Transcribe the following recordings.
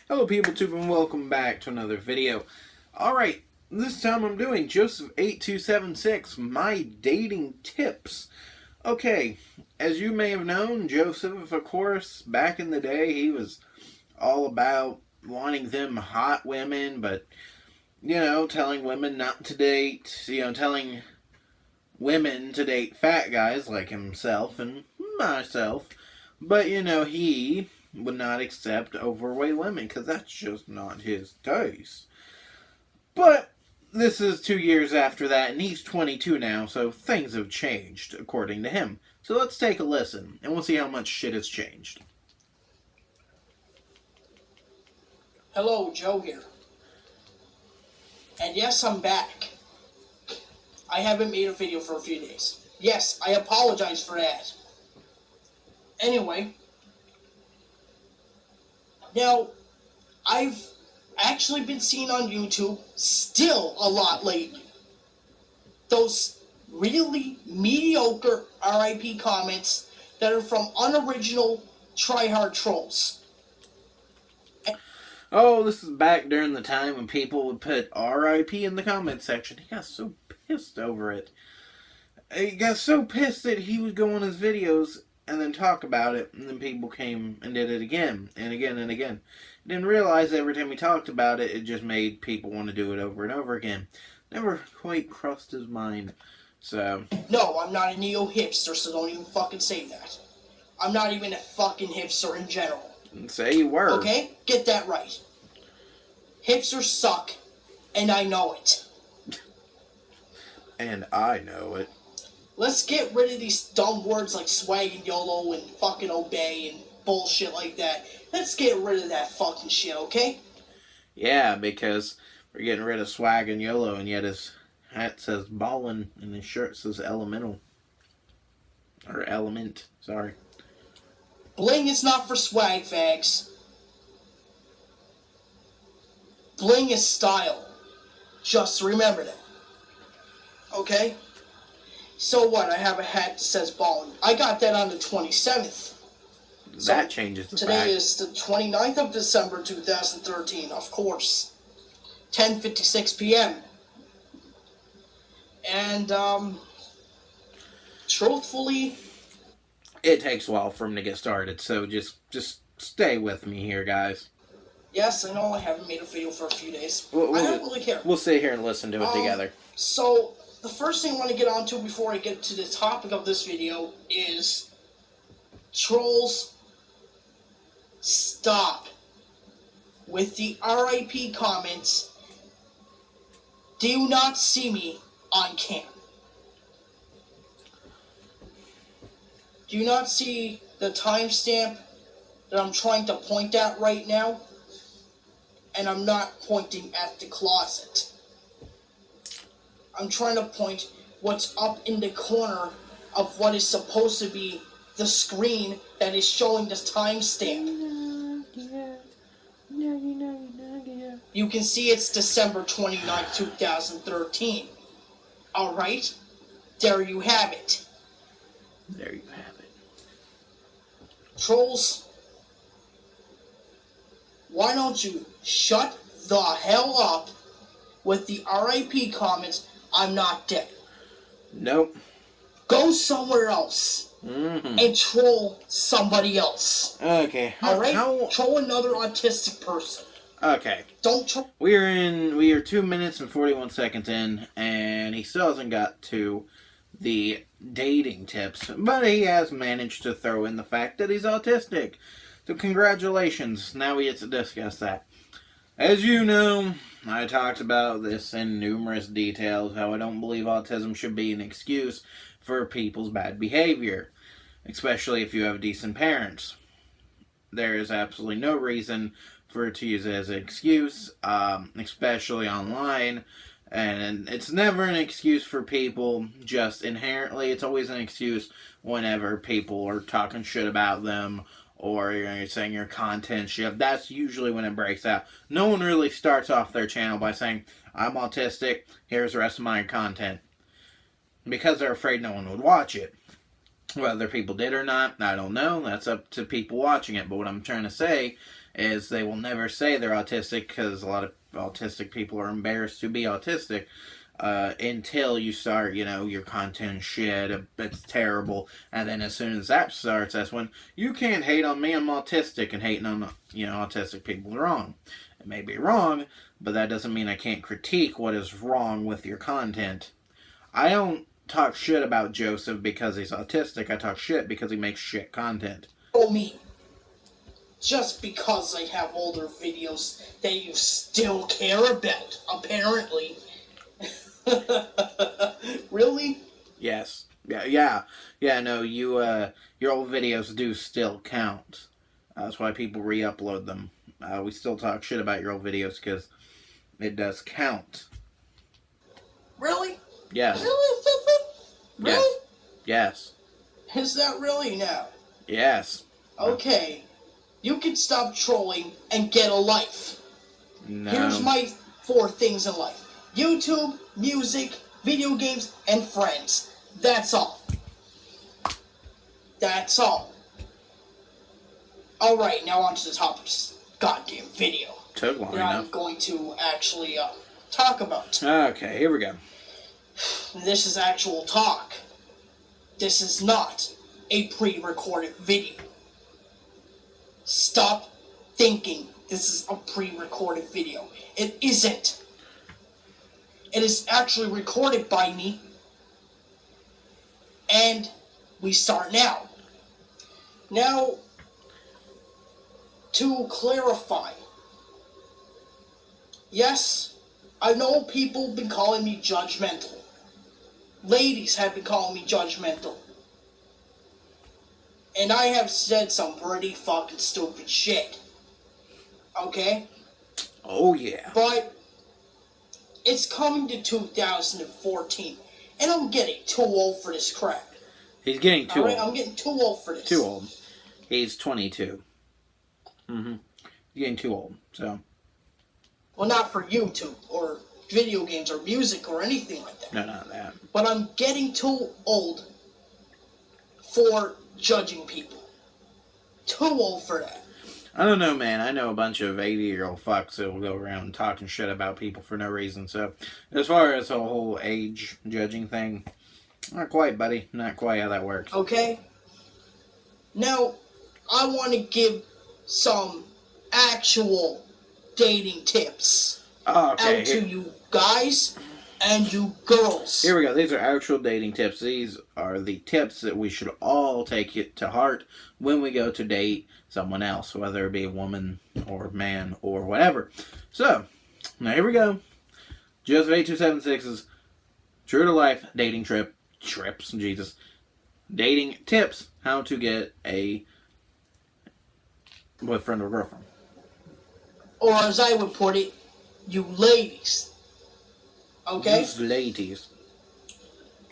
Hello people, and welcome back to another video. Alright, this time I'm doing Joseph8276, my dating tips. Okay, as you may have known, Joseph, of course, back in the day, he was all about wanting them hot women, but, telling women not to date, telling women to date fat guys like himself and myself. But, he would not accept overweight women because that's just not his taste. But this is 2 years after that, and he's 22 now, so things have changed, according to him. So let's take a listen, and we'll see how much shit has changed. Hello, Joe here. And yes, I'm back. I haven't made a video for a few days. Yes, I apologize for that. Anyway, now, I've actually been seeing on YouTube, still a lot lately, those really mediocre RIP comments that are from unoriginal tryhard trolls. Oh, this is back during the time when people would put RIP in the comment section. He got so pissed over it. He got so pissed that he would go on his videos and then talk about it, and then people came and did it again and again and again. Didn't realize every time he talked about it, it just made people want to do it over and over again. Never quite crossed his mind. So. No, I'm not a neo-hipster, so don't even fucking say that. I'm not even a fucking hipster in general. Say you were. Okay? Get that right. Hipsters suck, and I know it. And I know it. Let's get rid of these dumb words like swag and YOLO and fucking obey and bullshit like that. Let's get rid of that fucking shit, okay? Yeah, because we're getting rid of swag and YOLO, and yet his hat says ballin' and his shirt says elemental. Or element, sorry. Bling is not for swag fags. Bling is style. Just remember that. Okay? So what? I have a hat that says ballin'. I got that on the 27th. That changes the today fact. Is the 29th of December 2013, of course. 10:56 p.m. And, truthfully, it takes a while for him to get started, so just stay with me here, guys. Yes, I know I haven't made a video for a few days. I don't really care. We'll sit here and listen to it together. So, the first thing I want to get onto before I get to the topic of this video is trolls, stop with the RIP comments. Do you not see me on cam? Do you not see the timestamp that I'm trying to point at right now? And I'm not pointing at the closet. I'm trying to point what's up in the corner of what is supposed to be the screen that is showing this timestamp. You can see it's December 29th, 2013. Alright? There you have it. There you have it. Trolls, why don't you shut the hell up with the RIP comments, I'm not dead. Nope. Go somewhere else. And troll somebody else. Okay. Alright? Troll another autistic person. Okay. Don't troll. We are 2 minutes and 41 seconds in, and he still hasn't got to the dating tips, but he has managed to throw in the fact that he's autistic. So congratulations. Now we get to discuss that. As you know, I talked about this in numerous details, how I don't believe autism should be an excuse for people's bad behavior, especially if you have decent parents. There is absolutely no reason for it to use it as an excuse, especially online. And it's never an excuse for people just inherently. It's always an excuse whenever people are talking shit about them or you're saying your content shit. That's usually when it breaks out. No one really starts off their channel by saying, I'm autistic, here's the rest of my content. Because they're afraid no one would watch it. Whether people did or not, I don't know. That's up to people watching it. But what I'm trying to say is they will never say they're autistic because a lot of autistic people are embarrassed to be autistic until you start, your content shit, it's terrible. And then as soon as that starts, that's when you can't hate on me, I'm autistic, and hating on, autistic people is wrong. It may be wrong, but that doesn't mean I can't critique what is wrong with your content. I don't talk shit about Joseph because he's autistic. I talk shit because he makes shit content. Oh, me. Just because I have older videos that you still care about, apparently. Really? Yes. Yeah, no, your old videos do still count. That's why people re-upload them. We still talk shit about your old videos because it does count. Really? Yes. Really? Yes. Really? Yes. Is that really now? Yes. Okay. You can stop trolling and get a life. No. Here's my 4 things in life. YouTube, music, video games, and friends. That's all. That's all. Alright, now on to the topic of this goddamn video. Took long that enough. I'm going to actually talk about. Okay, here we go. This is actual talk. This is not a pre-recorded video. Stop thinking this is a pre-recorded video. It isn't. It is actually recorded by me. And we start now. Now, to clarify. Yes, I know people have been calling me judgmental. Ladies have been calling me judgmental. And I have said some pretty fucking stupid shit. Okay? Oh, yeah. But it's coming to 2014. And I'm getting too old for this crap. He's getting too old. I'm getting too old for this. Too old. He's 22. Mm-hmm. He's getting too old, so. Well, not for YouTube or video games or music or anything like that. No, not that. But I'm getting too old for judging people. Too old for that. I don't know, man. I know a bunch of 80-year-old fucks that will go around talking shit about people for no reason. So, as far as the whole age judging thing, not quite, buddy. Not quite how that works. Okay? Now, I want to give some actual dating tips out to you guys and you girls. Here we go. These are actual dating tips. These are the tips that we should all take it to heart when we go to date someone else, whether it be a woman or man or whatever. So, now here we go. Joseph8276's True to Life Dating Trips, Jesus. Dating tips, how to get a boyfriend or girlfriend. Or as I would put it, you ladies. Okay? These ladies.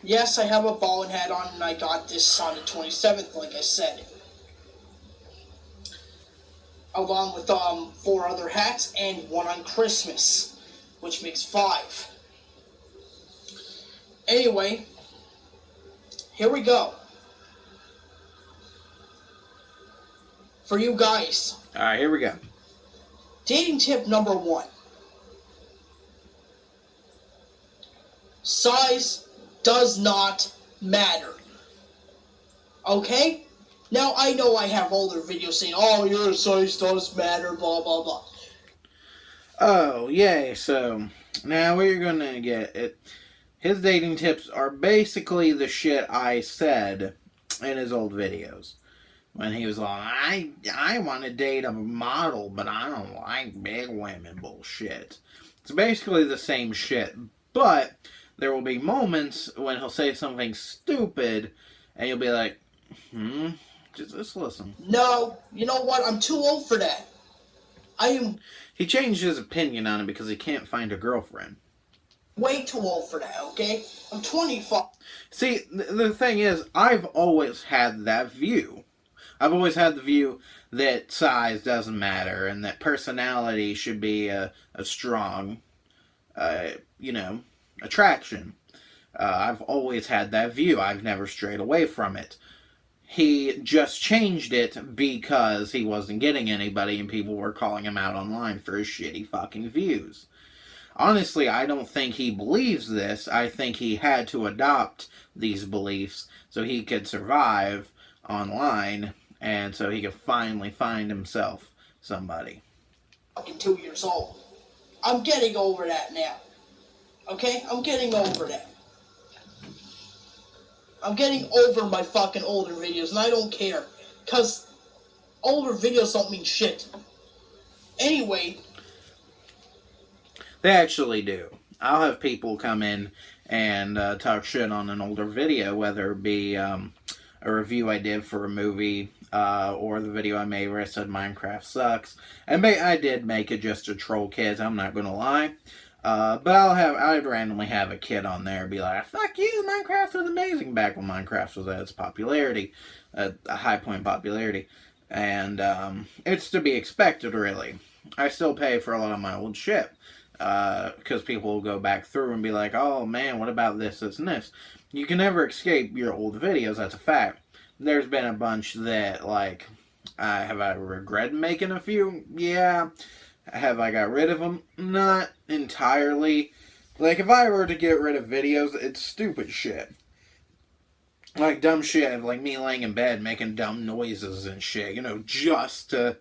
Yes, I have a bowling hat on and I got this on the 27th, like I said. Along with 4 other hats and 1 on Christmas, which makes 5. Anyway, here we go. For you guys. Alright, here we go. Dating tip number 1. Size does not matter. Okay? Now, I know I have older videos saying, oh, your size does matter, blah, blah, blah. Oh, yay. So, now we're going to get it. His dating tips are basically the shit I said in his old videos. When he was like, I want to date a model, but I don't like big women bullshit. It's basically the same shit, but there will be moments when he'll say something stupid, and you'll be like, just listen. No, you know what? I'm too old for that. He changed his opinion on it because he can't find a girlfriend. Way too old for that, okay? I'm 25. See, the thing is, I've always had that view. I've always had the view that size doesn't matter and that personality should be a strong, attraction. I've always had that view. I've never strayed away from it. He just changed it because he wasn't getting anybody and people were calling him out online for his shitty fucking views. Honestly, I don't think he believes this. I think he had to adopt these beliefs so he could survive online and so he could finally find himself somebody. Fucking 2 years old. I'm getting over that now. Okay? I'm getting over that. I'm getting over my fucking older videos, and I don't care. Because older videos don't mean shit. Anyway. They actually do. I'll have people come in and talk shit on an older video, whether it be a review I did for a movie or the video I made where I said Minecraft sucks. And I did make it just to troll kids, I'm not going to lie. But I'd randomly have a kid on there be like, fuck you, Minecraft was amazing, back when Minecraft was at its popularity, a high point popularity. And it's to be expected, really. I still pay for a lot of my old shit. Because people will go back through and be like, oh man, what about this, this, and this? You can never escape your old videos, that's a fact. There's been a bunch that, like, have I regretted making a few? Yeah. Have I got rid of them? Not entirely. Like, if I were to get rid of videos, it's stupid shit. Like, dumb shit, like me laying in bed making dumb noises and shit, just to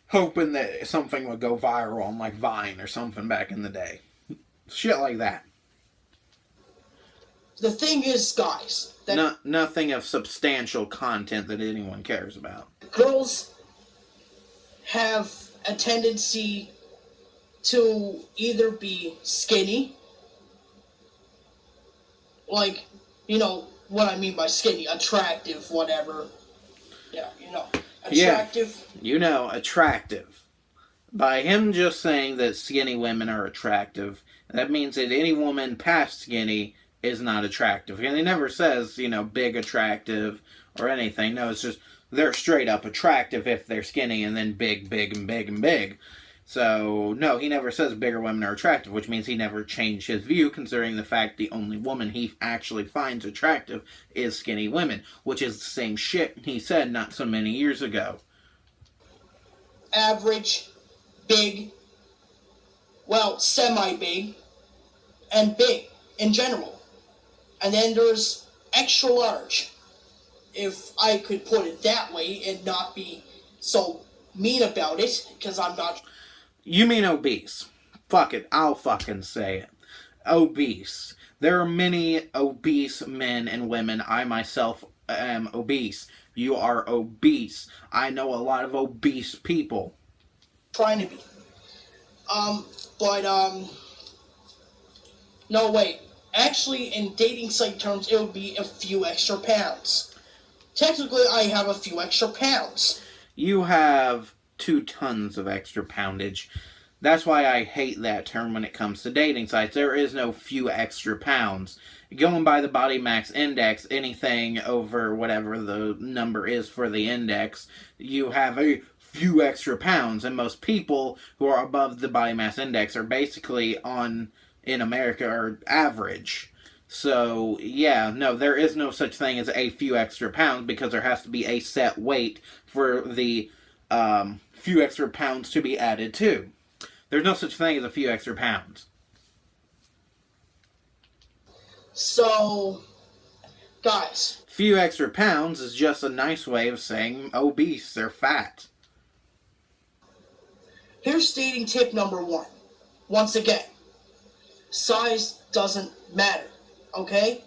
hoping that something would go viral on like Vine or something back in the day. Shit like that. The thing is, guys, that nothing of substantial content that anyone cares about. Girls have a tendency to either be skinny, like, what I mean by skinny, attractive, whatever. Yeah, attractive. Yeah, attractive. By him just saying that skinny women are attractive, that means that any woman past skinny is not attractive. And he never says, big attractive or anything. No, it's just they're straight up attractive if they're skinny and then big, big, and big, and big. So, no, he never says bigger women are attractive, which means he never changed his view, considering the fact the only woman he actually finds attractive is skinny women, which is the same shit he said not so many years ago. Average, big, well, semi-big, and big in general. And then there's extra large, if I could put it that way and not be so mean about it, because I'm not... You mean obese. Fuck it, I'll fucking say it. Obese. There are many obese men and women. I myself am obese. You are obese. I know a lot of obese people. Trying to be. No, wait. Actually, in dating site terms, it would be a few extra pounds. Technically, I have a few extra pounds. You have 2 tons of extra poundage. That's why I hate that term when it comes to dating sites. There is no few extra pounds. Going by the body mass index, anything over whatever the number is for the index, you have a few extra pounds. And most people who are above the body mass index are basically in America, are average. So, yeah, no, there is no such thing as a few extra pounds because there has to be a set weight for the few extra pounds to be added to. There's no such thing as a few extra pounds. So, guys. Few extra pounds is just a nice way of saying obese or fat. Here's dating tip number 1. Once again, size doesn't matter, okay?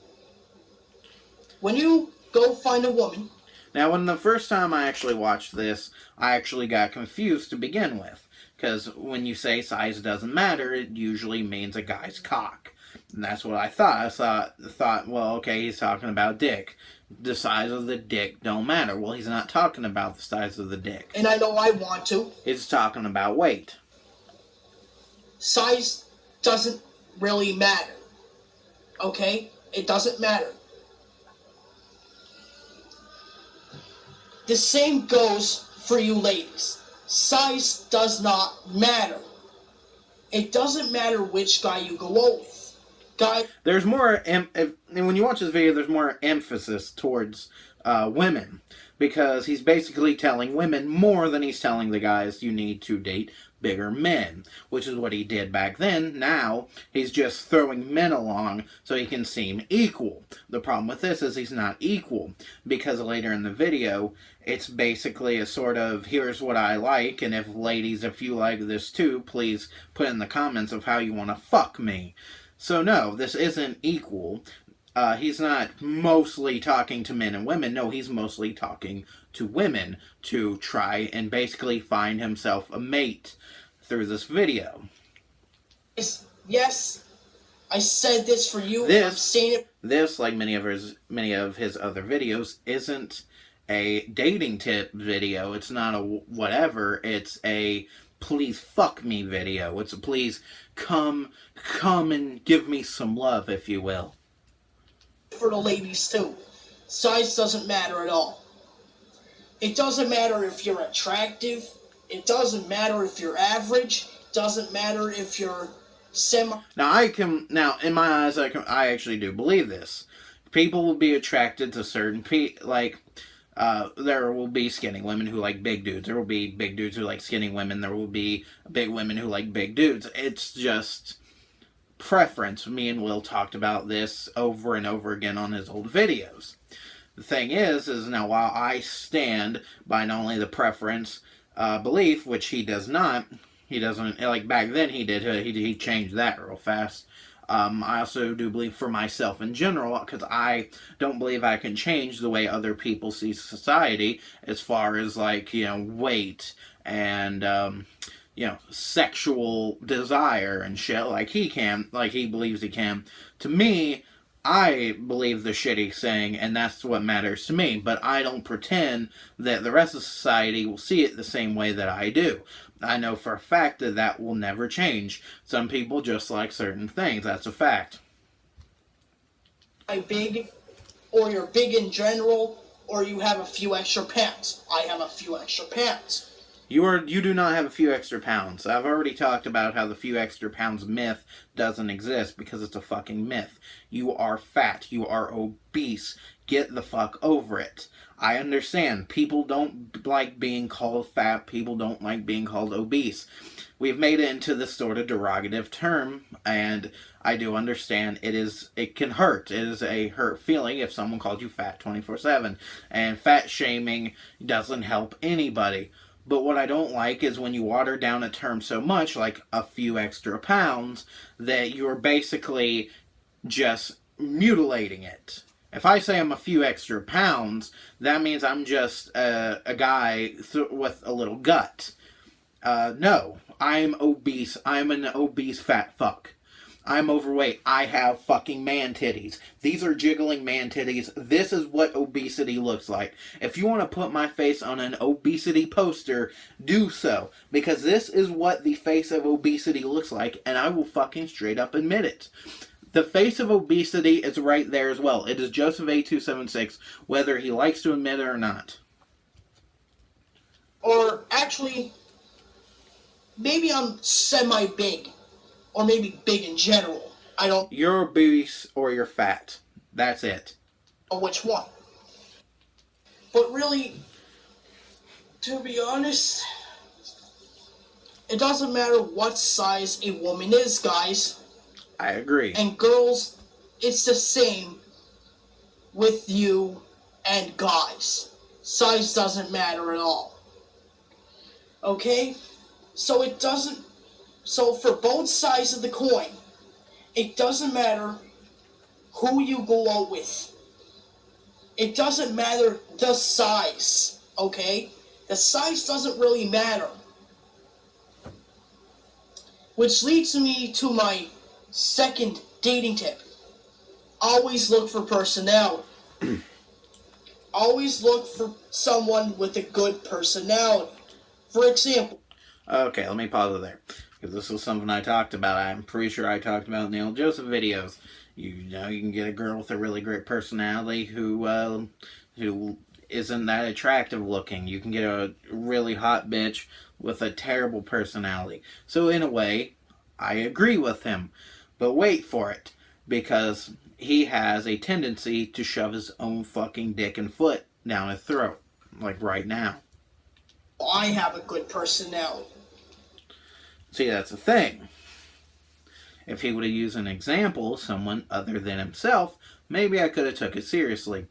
When you go find a woman... Now, when the first time I actually watched this, I actually got confused to begin with. Because when you say size doesn't matter, it usually means a guy's cock. And that's what I thought. I thought, well, okay, he's talking about dick. The size of the dick don't matter. Well, he's not talking about the size of the dick. And I know I want to. He's talking about weight. Size doesn't really matter. Okay? It doesn't matter. The same goes for you ladies. Size does not matter. It doesn't matter which guy you go out with. There's more, when you watch this video, there's more emphasis towards women. because he's basically telling women more than he's telling the guys you need to date bigger men, which is what he did back then. Now he's just throwing men along so he can seem equal. The problem with this is he's not equal, because later in the video it's basically a sort of, here's what I like, and if ladies, if you like this too, please put in the comments of how you want to fuck me. So no, this isn't equal. He's not mostly talking to men and women. No, he's mostly talking to women to try and basically find himself a mate through this video. Yes, I said this for you. I'm saying it. This, like many of his other videos, isn't a dating tip video. It's not a whatever. It's a please fuck me video. It's a please come and give me some love, if you will. For the ladies too. Size doesn't matter at all. It doesn't matter if you're attractive. It doesn't matter if you're average. It doesn't matter if you're semi. Now in my eyes, I actually do believe this. People will be attracted to certain there will be skinny women who like big dudes. There will be big dudes who like skinny women. There will be big women who like big dudes. It's just preference. Me and Will talked about this over and over again on his old videos. The thing is now while I stand by not only the preference belief, which he does not, he doesn't, like back then he did, he changed that real fast. I also do believe for myself in general, because I don't believe I can change the way other people see society as far as weight and sexual desire and shit like he can, like he believes he can. To me, I believe the shit he's saying, and that's what matters to me, but I don't pretend that the rest of society will see it the same way that I do. I know for a fact that will never change. Some people just like certain things. That's a fact. I'm big, or you're big in general, or you have a few extra pounds. I have a few extra pounds. You do not have a few extra pounds. I've already talked about how the few extra pounds myth doesn't exist because it's a fucking myth. You are fat. You are obese. Get the fuck over it. I understand. People don't like being called fat. People don't like being called obese. We've made it into this sort of derogative term, and I do understand it can hurt. It is a hurt feeling if someone calls you fat 24/7. And fat shaming doesn't help anybody. But what I don't like is when you water down a term so much, like a few extra pounds, that you're basically just mutilating it. If I say I'm a few extra pounds, that means I'm just a guy with a little gut. No, I'm obese. I'm an obese fat fuck. I'm overweight. I have fucking man titties. These are jiggling man titties. This is what obesity looks like. If you want to put my face on an obesity poster, do so. Because this is what the face of obesity looks like, and I will fucking straight up admit it. The face of obesity is right there as well. It is Joseph8276, whether he likes to admit it or not. Or actually, maybe I'm semi-big. Or maybe big in general. I don't. You're obese or you're fat. That's it. Know which one. But really, to be honest, it doesn't matter what size a woman is, guys. I agree. And girls, it's the same with you and guys. Size doesn't matter at all. Okay? So for both sides of the coin, it doesn't matter who you go out with. It doesn't matter the size, okay? The size doesn't really matter. Which leads me to my second dating tip. Always look for personality. Always look for someone with a good personality. For example. Okay, let me pause it there. Because this was something I talked about. I'm pretty sure I talked about in the old Joseph videos. You know, you can get a girl with a really great personality who isn't that attractive looking. You can get a really hot bitch with a terrible personality. So in a way, I agree with him. But wait for it. Because he has a tendency to shove his own fucking dick and foot down his throat. like right now. I have a good personality. See, that's the thing. If he would have used an example, someone other than himself, maybe I could have took it seriously.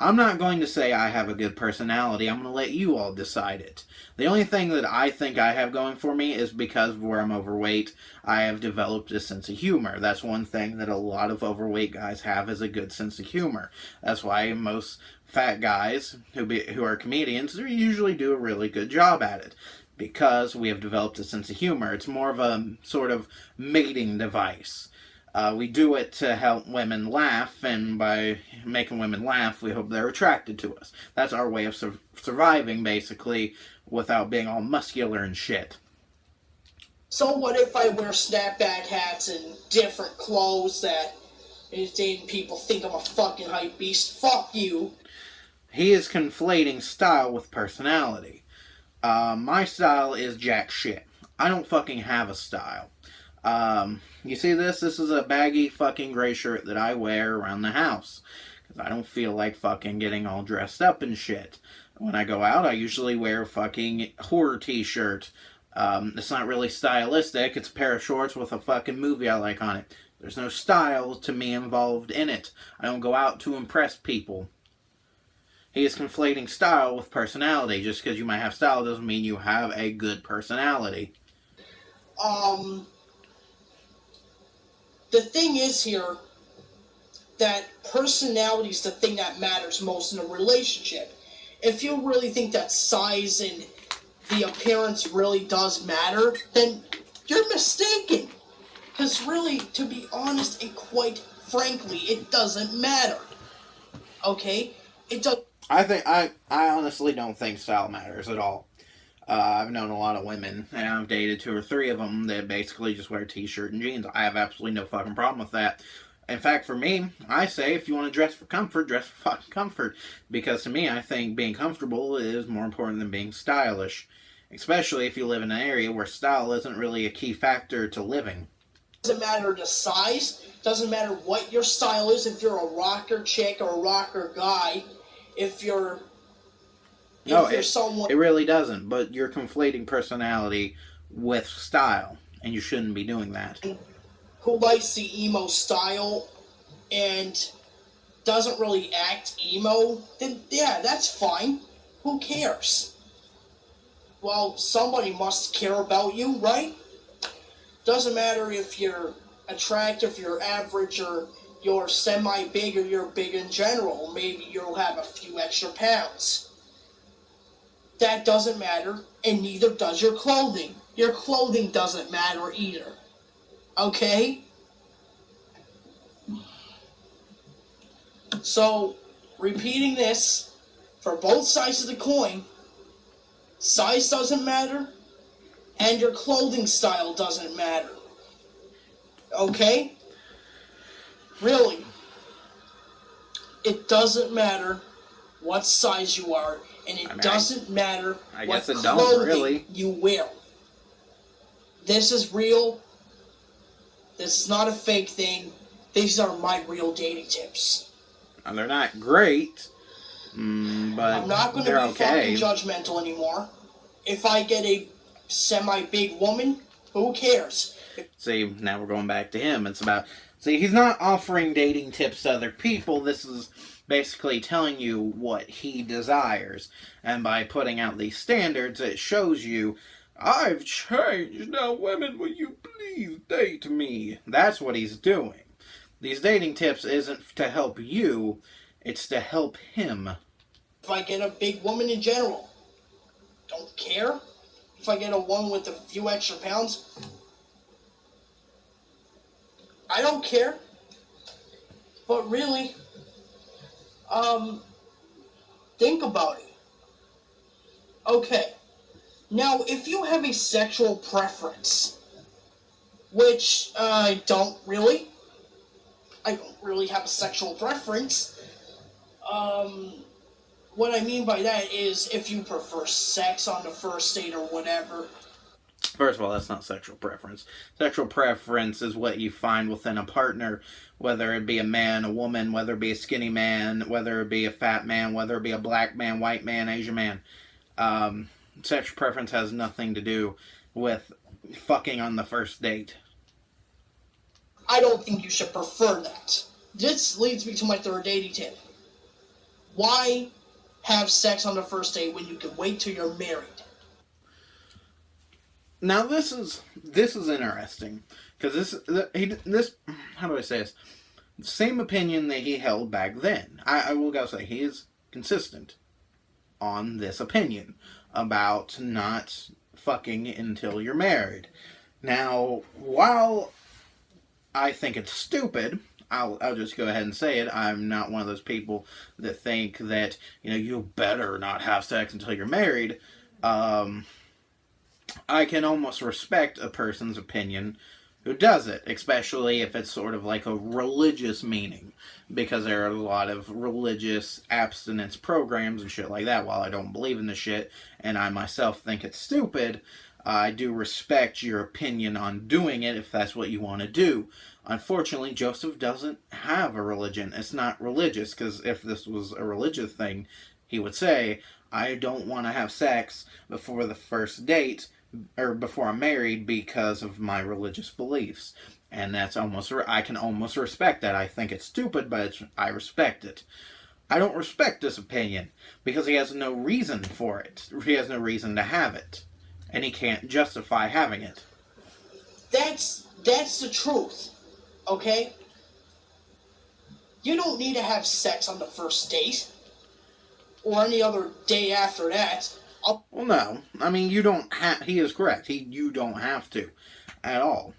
I'm not going to say I have a good personality. I'm going to let you all decide it. The only thing that I think I have going for me is because where I'm overweight, I have developed a sense of humor. That's one thing that a lot of overweight guys have is a good sense of humor. That's why most fat guys who are comedians usually do a really good job at it because we have developed a sense of humor. It's more of a sort of mating device. We do it to help women laugh, and by making women laugh, we hope they're attracted to us. That's our way of surviving, basically, without being all muscular and shit. So what if I wear snapback hats and different clothes that people think I'm a fucking hype beast? Fuck you. He is conflating style with personality. My style is jack shit. I don't fucking have a style. You see this? This is a baggy fucking gray shirt that I wear around the house. Because I don't feel like fucking getting all dressed up and shit. When I go out, I usually wear a fucking horror t-shirt. It's not really stylistic. It's a pair of shorts with a fucking movie I like on it. There's no style to me involved in it. I don't go out to impress people. He is conflating style with personality. Just because you might have style doesn't mean you have a good personality. The thing is here that personality is the thing that matters most in a relationship. If you really think that size and the appearance really does matter, then you're mistaken. Because really, to be honest and quite frankly, it doesn't matter. Okay? It does. I honestly don't think style matters at all. I've known a lot of women, and I've dated two or three of them that basically just wear t-shirt and jeans. I have absolutely no fucking problem with that. In fact, for me, I say if you want to dress for comfort, dress for fucking comfort. Because to me, I think being comfortable is more important than being stylish. Especially if you live in an area where style isn't really a key factor to living. Doesn't matter the size, doesn't matter what your style is, if you're a rocker chick or a rocker guy, if you're No, someone it really doesn't. But you're conflating personality with style, and you shouldn't be doing that. who likes the emo style and doesn't really act emo, then yeah, that's fine. Who cares? Well, somebody must care about you, right? Doesn't matter if you're attractive, you're average, or you're semi-big, or you're big in general. Maybe you'll have a few extra pounds. That doesn't matter, and neither does your clothing. Your clothing doesn't matter either. Okay? So, repeating this, for both sides of the coin, size doesn't matter, and your clothing style doesn't matter. Okay? Really. It doesn't matter what size you are, and it doesn't matter what clothing you wear. This is real. This is not a fake thing. These are my real dating tips. And they're not great, but I'm not going to be okay. fucking judgmental anymore. If I get a semi-big woman, who cares? See, now we're going back to him. It's about... See, he's not offering dating tips to other people. This is basically telling you what he desires. And by putting out these standards, it shows you, I've changed. Now, women, will you please date me? That's what he's doing. These dating tips isn't to help you, it's to help him. If I get a big woman in general, don't care. If I get a one with a few extra pounds, I don't care. But really, think about it. Okay. Now, if you have a sexual preference, which I don't really have a sexual preference. What I mean by that is if you prefer sex on the first date or whatever. First of all, that's not sexual preference. Sexual preference is what you find within a partner, whether it be a man, a woman, whether it be a skinny man, whether it be a fat man, whether it be a black man, white man, Asian man. Um, Sexual preference has nothing to do with fucking on the first date. I don't think you should prefer that. This leads me to my third dating tip. Why have sex on the first date when you can wait till you're married? Now this is interesting because this how do I say this? Same opinion that he held back then. I will go say he is consistent on this opinion about not fucking until you're married. Now, while I think it's stupid, I'll just go ahead and say it. I'm not one of those people that think that you better not have sex until you're married. Um, I can almost respect a person's opinion who does it, especially if it's sort of like a religious meaning, because there are a lot of religious abstinence programs and shit like that. While I don't believe in the shit, and I myself think it's stupid, I do respect your opinion on doing it if that's what you want to do. Unfortunately, Joseph doesn't have a religion. It's not religious, because if this was a religious thing, he would say, I don't want to have sex before the first date or before I'm married because of my religious beliefs. And that's almost, I can almost respect that. I think it's stupid, but I respect it. I don't respect this opinion because he has no reason for it. He has no reason to have it. And he can't justify having it. That's the truth. Okay? You don't need to have sex on the first date or any other day after that. Well, no. I mean, you don't have. He is correct. You don't have to, at all.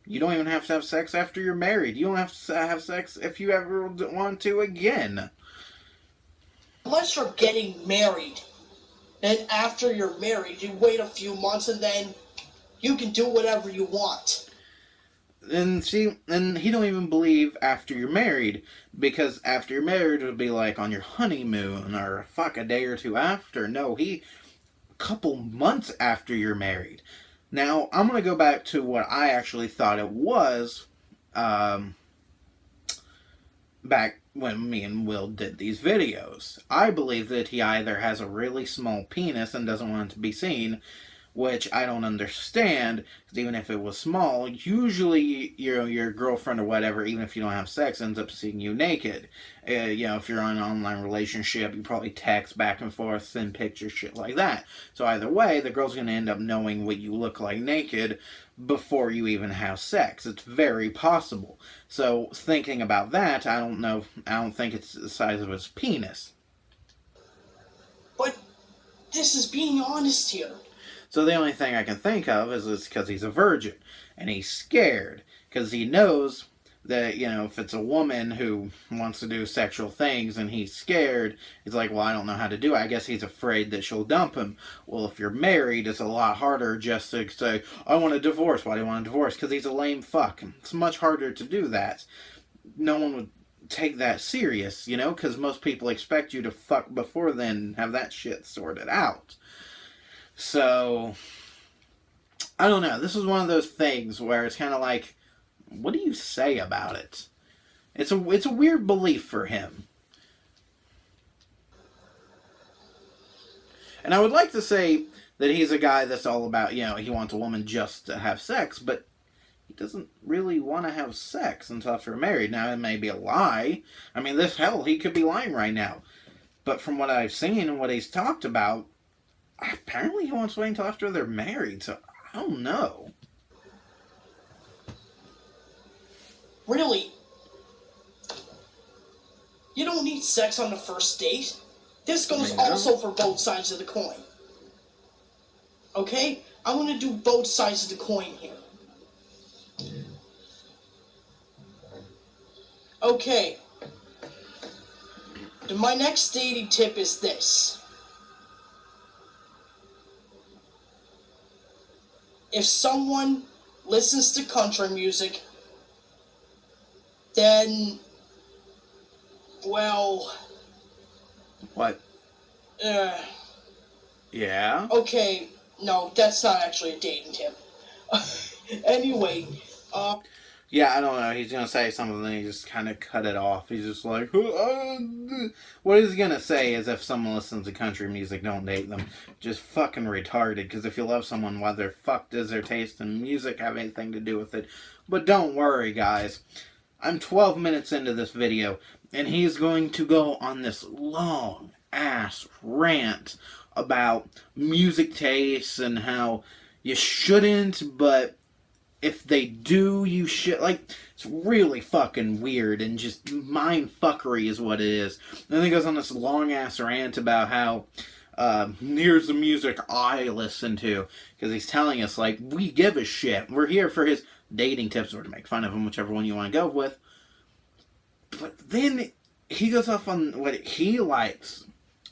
You don't even have to have sex after you're married. You don't have to have sex if you ever want to again. Unless you're getting married. Then after you're married, you wait a few months and then you can do whatever you want. And see, and he don't even believe after you're married, because after you're married it'll be like on your honeymoon or fuck a day or two after. No, he a couple months after you're married. Now I'm gonna go back to what I actually thought it was, um, back when me and Will did these videos. I believe that he either has a really small penis and doesn't want it to be seen, which I don't understand, because even if it was small, usually your girlfriend or whatever, even if you don't have sex, ends up seeing you naked. If you're on an online relationship, you probably text back and forth, send pictures, shit like that. So either way, the girl's going to end up knowing what you look like naked before you even have sex. It's very possible. So thinking about that, I don't think it's the size of his penis. But this is being honest here. So the only thing I can think of is it's because he's a virgin and he's scared because he knows that if it's a woman who wants to do sexual things and he's scared, he's like, well, I don't know how to do it. I guess he's afraid that she'll dump him. Well, if you're married, it's a lot harder just to say, I want a divorce. Why do you want a divorce? Because he's a lame fuck. It's much harder to do that. No one would take that serious, because most people expect you to fuck before then and have that shit sorted out. So, I don't know. This is one of those things where it's kind of like, what do you say about it? It's a weird belief for him. And I would like to say that he's a guy that's all about, he wants a woman just to have sex, but he doesn't really want to have sex until after married. Now, it may be a lie. I mean, he could be lying right now. But from what I've seen and what he's talked about, apparently he wants to wait until after they're married, so I don't know. Really? You don't need sex on the first date? This goes also for both sides of the coin. Okay? I'm going to do both sides of the coin here. Okay. My next dating tip is this. If someone listens to country music, then, well... What? Yeah? Okay, No, that's not actually a dating tip. Anyway, Yeah, I don't know. He's gonna say something, and he just kind of cut it off. He's just like, what he's gonna say is, if someone listens to country music, don't date them. Just fucking retarded. Because if you love someone, why the fuck does their taste in music have anything to do with it? But don't worry, guys. I'm 12 minutes into this video, and he's going to go on this long ass rant about music tastes and how you shouldn't, but if they do, you should. Like, it's really fucking weird and just mind fuckery is what it is. And then he goes on this long ass rant about how here's the music I listen to, because he's telling us, like, we give a shit. We're here for his dating tips, or to make fun of him, whichever one you want to go with. But then he goes off on what he likes,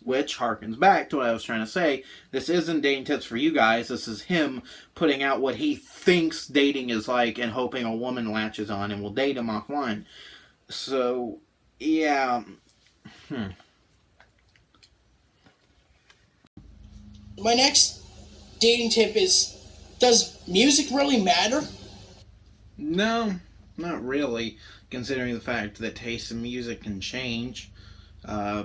which harkens back to what I was trying to say. This isn't dating tips for you guys. This is him putting out what he thinks dating is like and hoping a woman latches on and will date him offline. So, yeah. My next dating tip is, does music really matter? No, not really, considering the fact that taste in music can change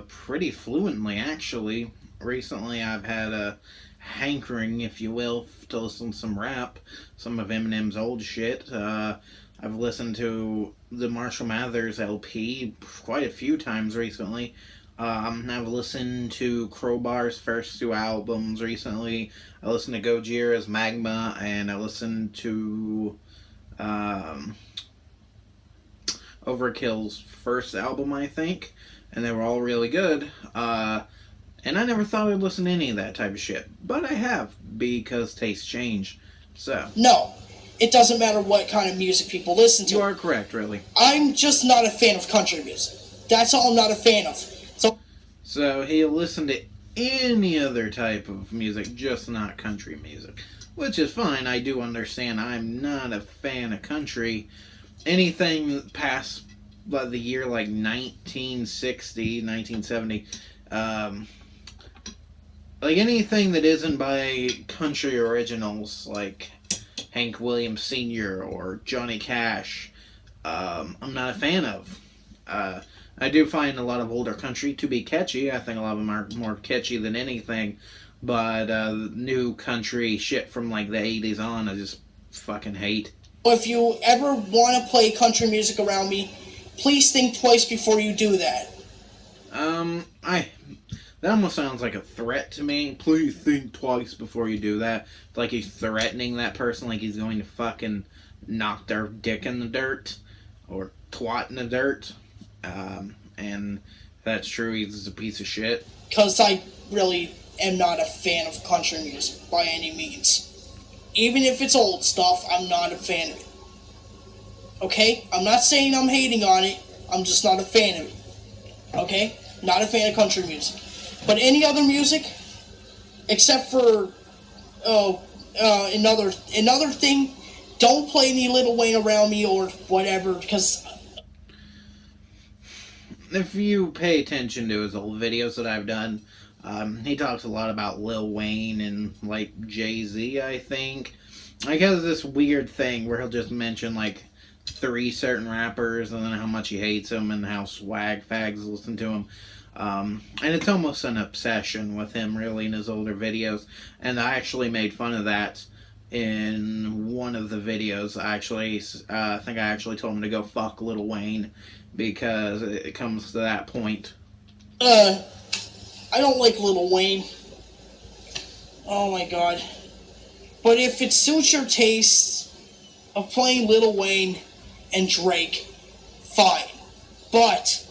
pretty fluently, actually. Recently, I've had a hankering, if you will, to listen to some rap, some of Eminem's old shit. I've listened to the Marshall Mathers LP quite a few times recently. I've listened to Crowbar's first two albums recently. I listened to Gojira's Magma, and I listened to um, Overkill's first album, I think, and they were all really good. And I never thought I'd listen to any of that type of shit, but I have, because tastes change. So No, it doesn't matter what kind of music people listen to. you are correct, really. I'm just not a fan of country music. That's all I'm not a fan of. So he'll listen to any other type of music, just not country music, which is fine. I do understand. I'm not a fan of country. Anything past the year like 1960, 1970, like anything that isn't by country originals like Hank Williams Sr. or Johnny Cash, I'm not a fan of. I do find a lot of older country to be catchy. I think a lot of them are more catchy than anything. But new country shit from like the 80s on, I just fucking hate. If you ever want to play country music around me, please think twice before you do that. That almost sounds like a threat to me. Please think twice before you do that. It's like he's threatening that person, like he's going to fucking knock their dick in the dirt or twat in the dirt. And if that's true, he's a piece of shit. Because I really am not a fan of country music by any means. Even if it's old stuff, I'm not a fan of it. Okay? I'm not saying I'm hating on it, I'm just not a fan of it. Okay? Not a fan of country music. But any other music, except for another thing, don't play any Lil Wayne around me or whatever, because if you pay attention to his old videos that I've done, he talks a lot about Lil Wayne and like Jay-Z, I think. Like, he has this weird thing where he'll just mention like 3 certain rappers and then how much he hates them and how swag fags listen to him. And it's almost an obsession with him, really, in his older videos. And I actually made fun of that in one of the videos. I think I actually told him to go fuck Lil Wayne, because it comes to that point. I don't like Lil Wayne. Oh my god. But if it suits your taste of playing Lil Wayne and Drake, fine. But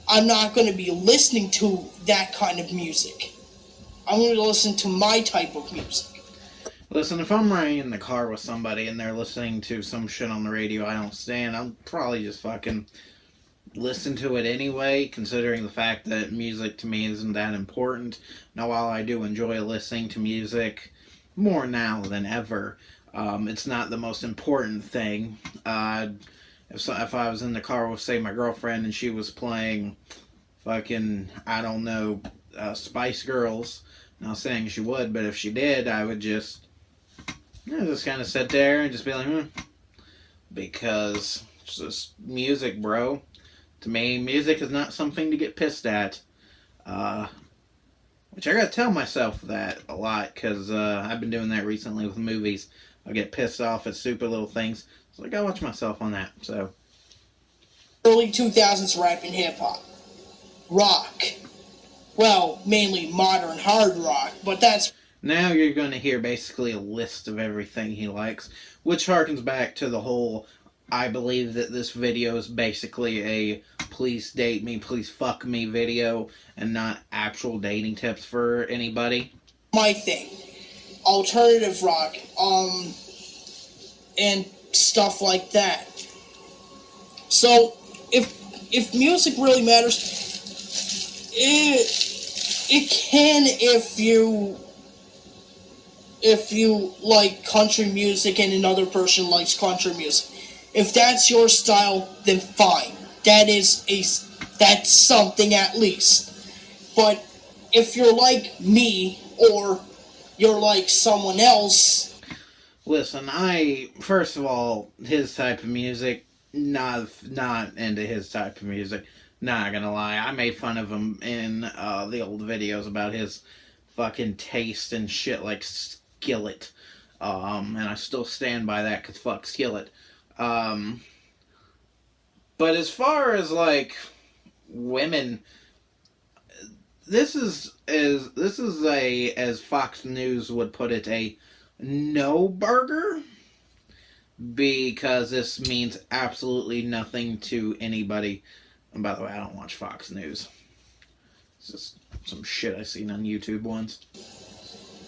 I'm not going to be listening to that kind of music. I'm going to listen to my type of music. Listen, if I'm riding in the car with somebody and they're listening to some shit on the radio I don't stand, I'll probably just fucking listen to it anyway, considering the fact that music to me isn't that important. Now, while I do enjoy listening to music more now than ever, it's not the most important thing. If I was in the car with, say, my girlfriend and she was playing fucking, I don't know, Spice Girls, Not saying she would, but if she did, I would just, just kind of sit there and just be like, because it's just music, bro. To me, music is not something to get pissed at. Which I gotta tell myself that a lot, because I've been doing that recently with movies. I get pissed off at super little things, so I gotta watch myself on that. So Early 2000s rap and hip hop. Rock. Well, mainly modern hard rock, but that's now you're gonna hear basically a list of everything he likes, which harkens back to the whole I believe that this video is basically a please date me, please fuck me video, and not actual dating tips for anybody. my thing. Alternative rock, and stuff like that. So, if music really matters, it can if you like country music and another person likes country music. If that's your style, then fine. That's something at least. But if you're like me or you're like someone else, Listen, first of all, his type of music, not into his type of music. Not gonna lie, I made fun of him in the old videos about his fucking taste and shit like Skillet. And I still stand by that because fuck Skillet. Um, but as far as like women, this is a, as Fox News would put it, a no burger, because this means absolutely nothing to anybody. And by the way, I don't watch Fox News. It's just some shit I seen on YouTube once.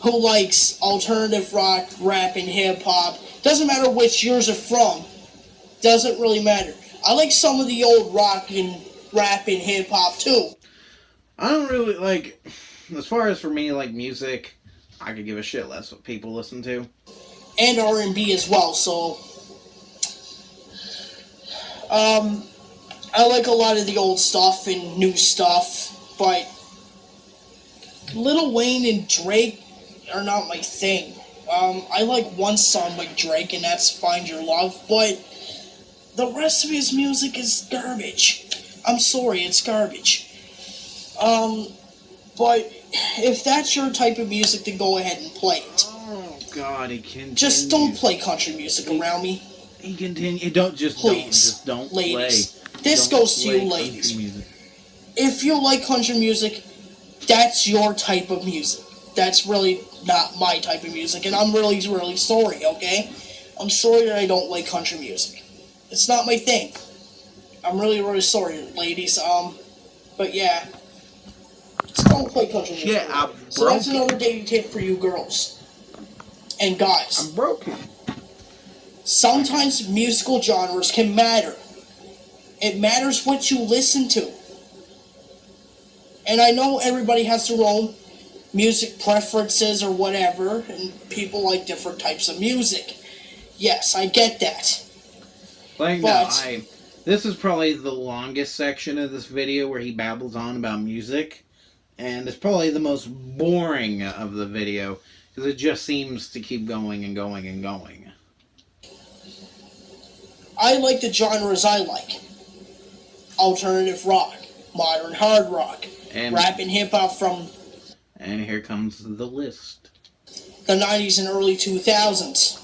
who likes alternative rock, rap, and hip hop, doesn't matter which yours are from, doesn't really matter. I like some of the old rock and rap and hip hop too. I don't really like, as far as for me, like music, I could give a shit less what people listen to. And R&B as well. So, I like a lot of the old stuff and new stuff, but Lil Wayne and Drake are not my thing. I like one song by Drake, and that's "Find Your Love," but the rest of his music is garbage. I'm sorry, it's garbage. But if that's your type of music, then go ahead and play it. Oh God, he continues. Just don't play country music around me. He continues. Don't just Please, don't ladies. play. This Don't goes to you, play ladies. country music. If you like country music, that's your type of music. That's really not my type of music, and I'm really, really sorry, okay? I'm sorry that I don't like country music. It's not my thing. I'm really, really sorry, ladies. But yeah. Just don't play country music. Yeah, I'm So that's broken. another dating tip for you girls. And guys. I'm broken. Sometimes musical genres can matter. It matters what you listen to. And I know everybody has their own music preferences or whatever, and people like different types of music. Yes, I get that. Like, But- no, this is probably the longest section of this video where he babbles on about music, and it's probably the most boring of the video, because it just seems to keep going and going and going. I like the genres I like. Alternative rock, modern hard rock, And, rap and hip hop from and here comes the list. the 90s and early 2000s.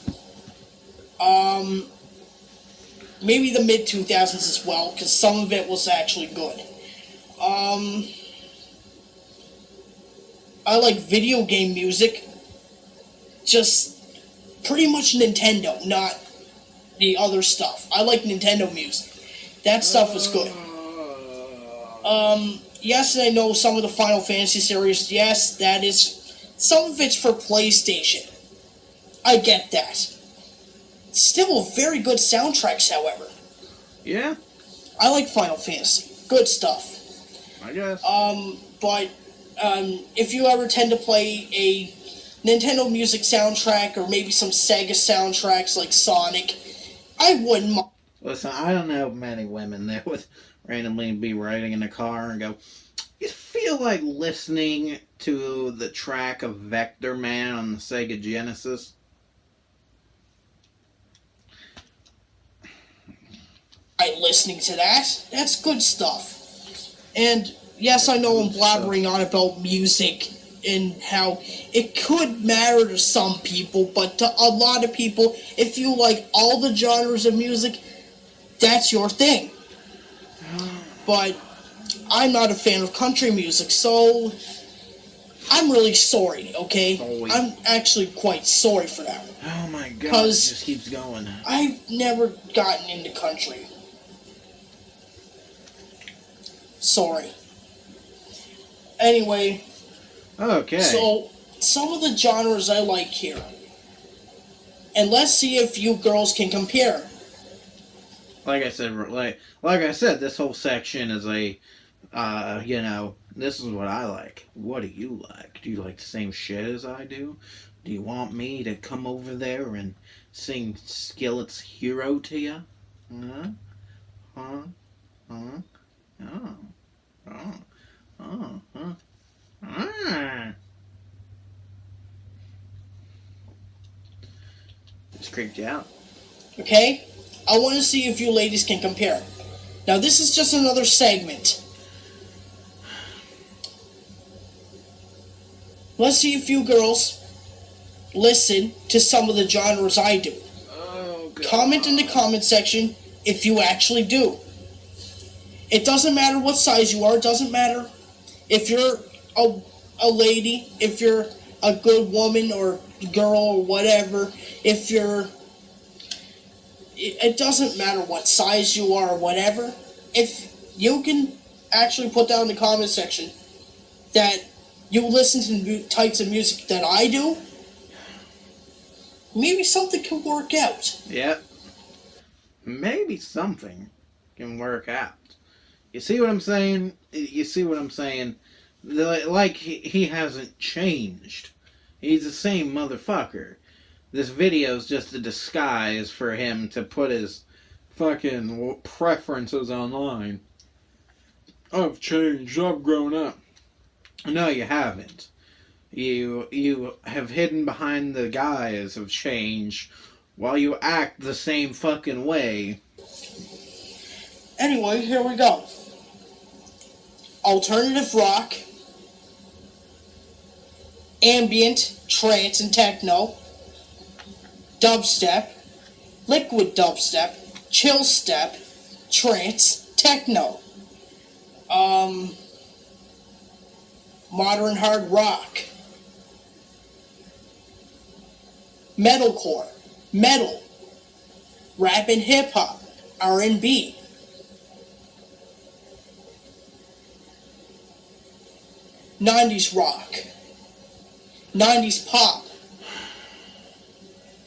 Maybe the mid 2000s as well, because some of it was actually good. I like video game music. Just pretty much Nintendo, not the other stuff. I like Nintendo music. That stuff is good. Yes, I know some of the Final Fantasy series. Yes, that is. Some of it's for PlayStation. I get that. Still very good soundtracks, however. Yeah, I like Final Fantasy. Good stuff. I guess. But if you ever tend to play a Nintendo music soundtrack or maybe some Sega soundtracks like Sonic, I wouldn't mind. Listen, I don't know many women that would randomly be riding in a car and go, "It feels feel like listening to the track of Vector Man on the Sega Genesis? Listening to that. That's good stuff. And yes, I know I'm blabbering on about music and how it could matter to some people, but to a lot of people, if you like all the genres of music, that's your thing. But I'm not a fan of country music, so I'm really sorry, okay? Sorry. I'm actually quite sorry for that. Oh my god, it just keeps going. I've never gotten into country. Sorry. Anyway. Okay. So, some of the genres I like here. And let's see if you girls can compare. Like I said, this whole section is a, this is what I like. What do you like? Do you like the same shit as I do? Do you want me to come over there and sing Skillet's Hero to you? Huh? Huh? Huh? Oh. Oh. Oh. Huh? Ah. Just creeped you out. Okay? I want to see if you ladies can compare. Now, this is just another segment. Let's see if you girls listen to some of the genres I do. Oh, God. Comment in the comment section if you actually do. It doesn't matter what size you are. It doesn't matter if you're a lady, if you're a good woman or girl or whatever. If you're... It doesn't matter what size you are or whatever. If you can actually put down in the comment section that you listen to the types of music that I do, maybe something can work out. Yep. Maybe something can work out. You see what I'm saying? You see what I'm saying? Like, he hasn't changed. He's the same motherfucker. This video's just a disguise for him to put his fucking preferences online. I've changed. I've grown up. No, you haven't. You have hidden behind the guise of change while you act the same fucking way. Anyway, here we go. Alternative rock, ambient, trance, and techno, dubstep, liquid dubstep, chill step, trance, techno, modern hard rock, metalcore, metal, rap and hip hop, R&B, 90s rock, 90s pop,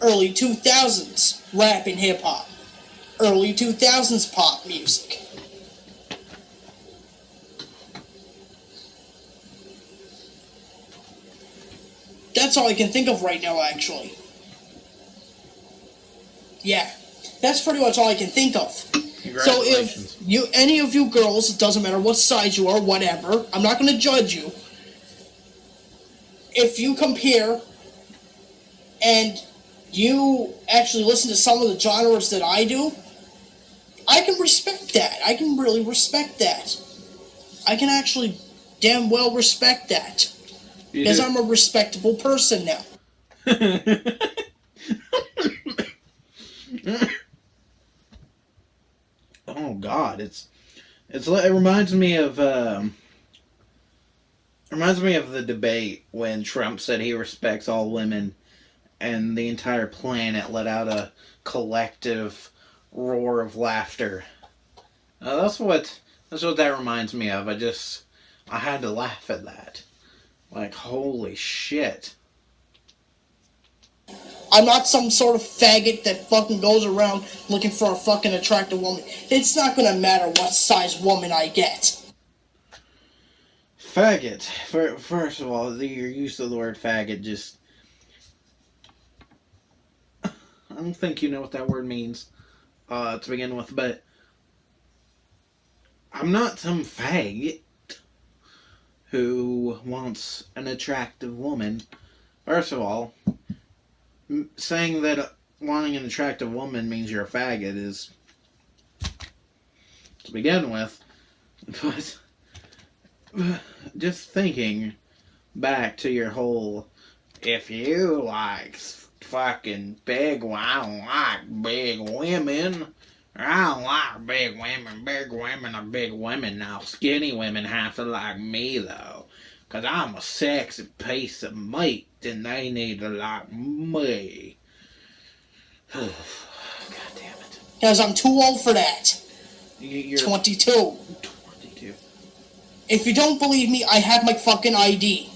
early 2000s rap and hip hop, early 2000s pop music. That's all I can think of right now, actually. Yeah, that's pretty much all I can think of. So if any of you girls, it doesn't matter what size you are, whatever, I'm not going to judge you. If you compare and you actually listen to some of the genres that I do, I can respect that. I can really respect that. I can actually damn well respect that. Because I'm a respectable person now. Oh God, it reminds me of the debate when Trump said he respects all women, and the entire planet let out a collective roar of laughter. That's what that reminds me of. I had to laugh at that. Like, holy shit. I'm not some sort of faggot that fucking goes around looking for a fucking attractive woman. It's not gonna matter what size woman I get. Faggot. First of all, your use of the word faggot just... I don't think you know what that word means to begin with, but I'm not some faggot who wants an attractive woman. First of all, saying that wanting an attractive woman means you're a faggot is, to begin with, but just thinking back to your whole, if you like fucking big, I don't like big women. I don't like big women. Big women are big women now. Skinny women have to like me though. Cause I'm a sexy piece of meat and they need to like me. God damn it. Because I'm too old for that. You're 22. 22. If you don't believe me, I have my fucking ID.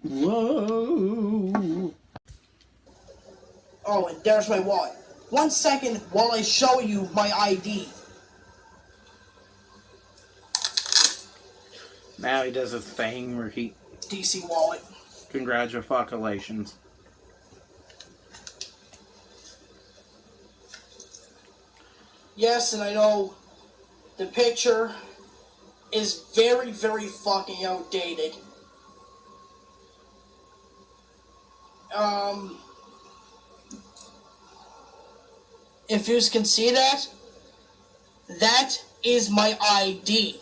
Whoa. Oh, and there's my wallet. 1 second while I show you my ID. Now he does a thing where he... DC wallet. Congratulations. Yes, and I know the picture is very, very fucking outdated. If you can see that, that is my ID.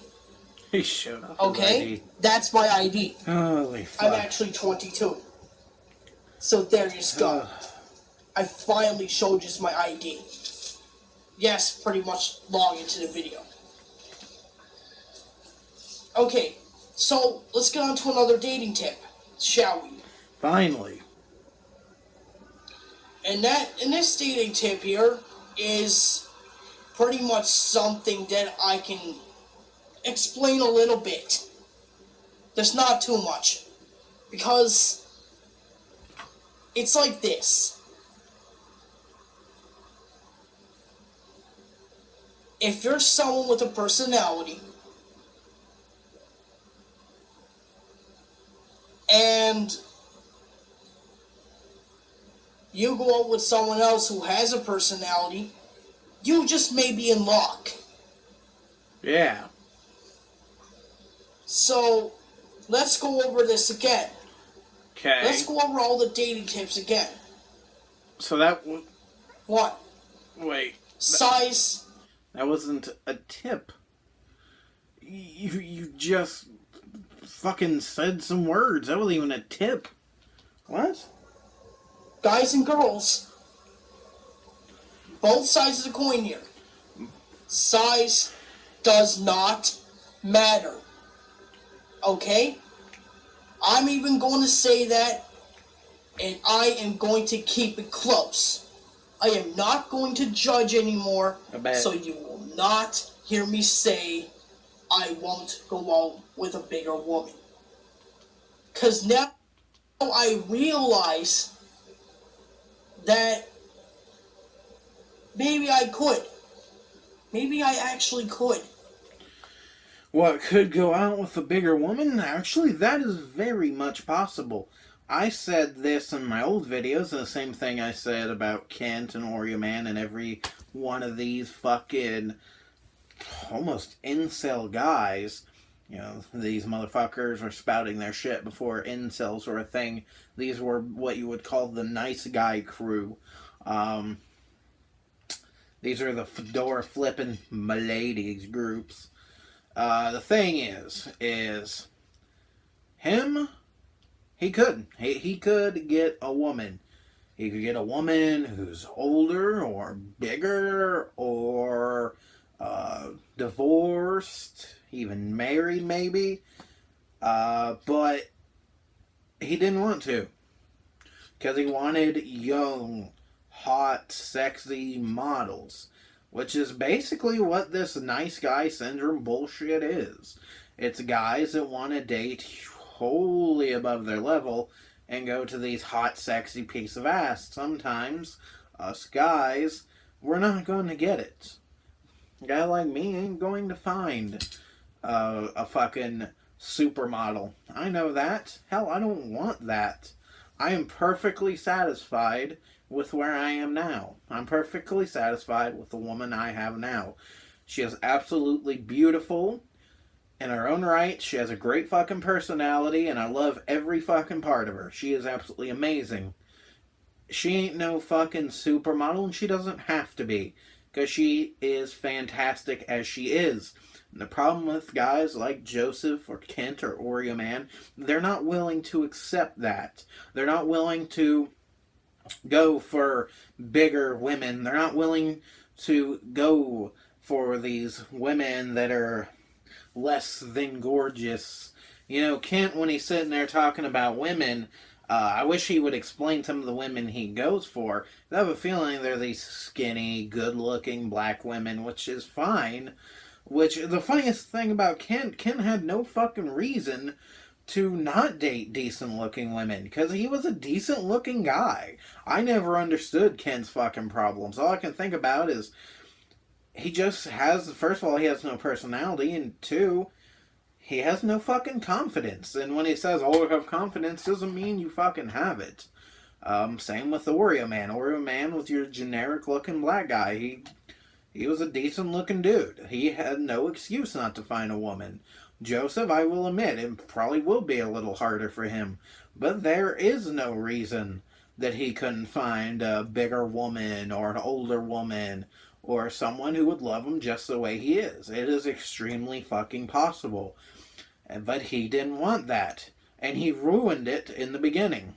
He showed off Okay? his ID. That's my ID. Holy fuck. I'm actually 22. So there you go. I finally showed you my ID. Yes, pretty much long into the video. Okay, so let's get on to another dating tip, shall we? Finally. And this dating tip here is pretty much something that I can explain a little bit. There's not too much. Because it's like this. If you're someone with a personality and you go out with someone else who has a personality, you just may be in luck. Yeah. So, let's go over this again. Okay. Let's go over all the dating tips again. So that... What? Wait. Size. That wasn't a tip. You just fucking said some words. That wasn't even a tip. What? Guys and girls. Both sides of the coin here. Size does not matter. Okay? I'm even going to say that, and I am going to keep it close. I am not going to judge anymore, so you will not hear me say I won't go out with a bigger woman. Because now I realize that maybe I could. Maybe I actually could. What, could go out with a bigger woman? Actually, that is very much possible. I said this in my old videos, the same thing I said about Kent and Oreo Man and every one of these fucking almost incel guys. You know, these motherfuckers were spouting their shit before incels were a thing. These were what you would call the nice guy crew. These are the fedora flipping miladies groups. The thing is him, he could get a woman. He could get a woman who's older or bigger or divorced, even married maybe. But he didn't want to. Because he wanted young, hot, sexy models. Which is basically what this nice guy syndrome bullshit is. It's guys that want to date wholly above their level and go to these hot, sexy piece of ass. Sometimes, us guys, we're not going to get it. A guy like me ain't going to find a fucking supermodel. I know that. Hell, I don't want that. I am perfectly satisfied with where I am now. I'm perfectly satisfied with the woman I have now. She is absolutely beautiful in her own right. She has a great fucking personality, and I love every fucking part of her. She is absolutely amazing. She ain't no fucking supermodel, and she doesn't have to be, because she is fantastic as she is. And the problem with guys like Joseph or Kent or Oreo Man, they're not willing to accept that. They're not willing to go for bigger women. They're not willing to go for these women that are less than gorgeous. You know, Kent, when he's sitting there talking about women, I wish he would explain some of the women he goes for. I have a feeling they're these skinny, good looking black women, which is fine. Which, the funniest thing about Kent had no fucking reason to not date decent looking women because he was a decent looking guy. I never understood Kent's fucking problems. All I can think about is he just has, first of all, he has no personality, and two, he has no fucking confidence. And when he says, oh, I have confidence, doesn't mean you fucking have it. Same with the Oreo Man. Oreo Man was your generic looking black guy. He was a decent looking dude. He had no excuse not to find a woman. Joseph, I will admit, it probably will be a little harder for him. But there is no reason that he couldn't find a bigger woman or an older woman or someone who would love him just the way he is. It is extremely fucking possible. But he didn't want that. And he ruined it in the beginning.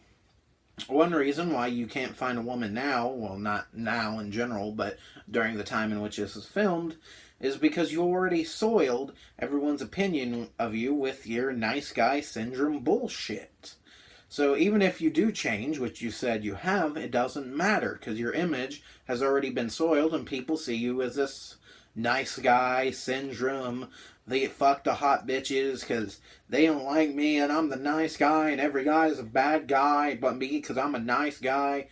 One reason why you can't find a woman now, well, not now in general, but during the time in which this is filmed, is because you already soiled everyone's opinion of you with your nice guy syndrome bullshit. So even if you do change, which you said you have, it doesn't matter because your image has already been soiled and people see you as this nice guy syndrome. They fuck the hot bitches because they don't like me and I'm the nice guy and every guy is a bad guy but me because I'm a nice guy.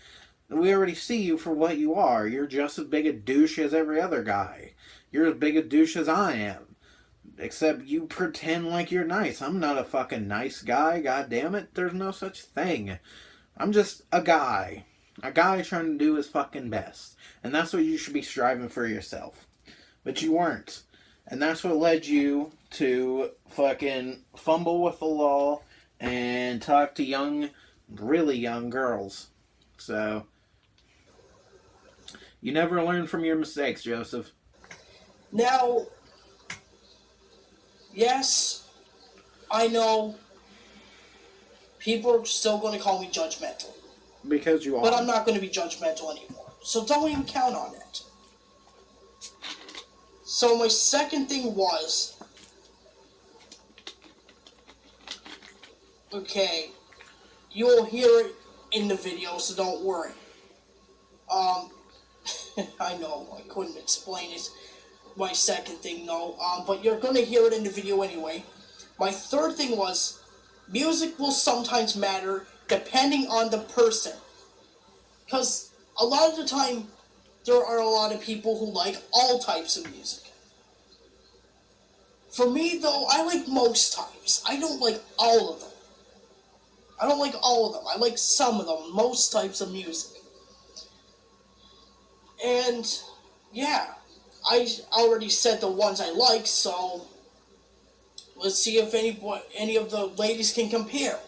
We already see you for what you are. You're just as big a douche as every other guy. You're as big a douche as I am. Except you pretend like you're nice. I'm not a fucking nice guy, god damn it. There's no such thing. I'm just a guy. A guy trying to do his fucking best. And that's what you should be striving for yourself. But you weren't. And that's what led you to fucking fumble with the law and talk to young, really young girls. So, you never learn from your mistakes, Joseph. Now, yes, I know people are still going to call me judgmental. Because you are. But I'm not going to be judgmental anymore. So don't even count on it. So my second thing was, okay, you will hear it in the video, so don't worry. I know, I couldn't explain it. My second thing, no. But you're going to hear it in the video anyway. My third thing was, music will sometimes matter depending on the person. Because a lot of the time, there are a lot of people who like all types of music. For me, though, I like most types. I don't like all of them. I don't like all of them. I like some of them, most types of music. And, yeah, I already said the ones I like, so let's see if any of the ladies can compare.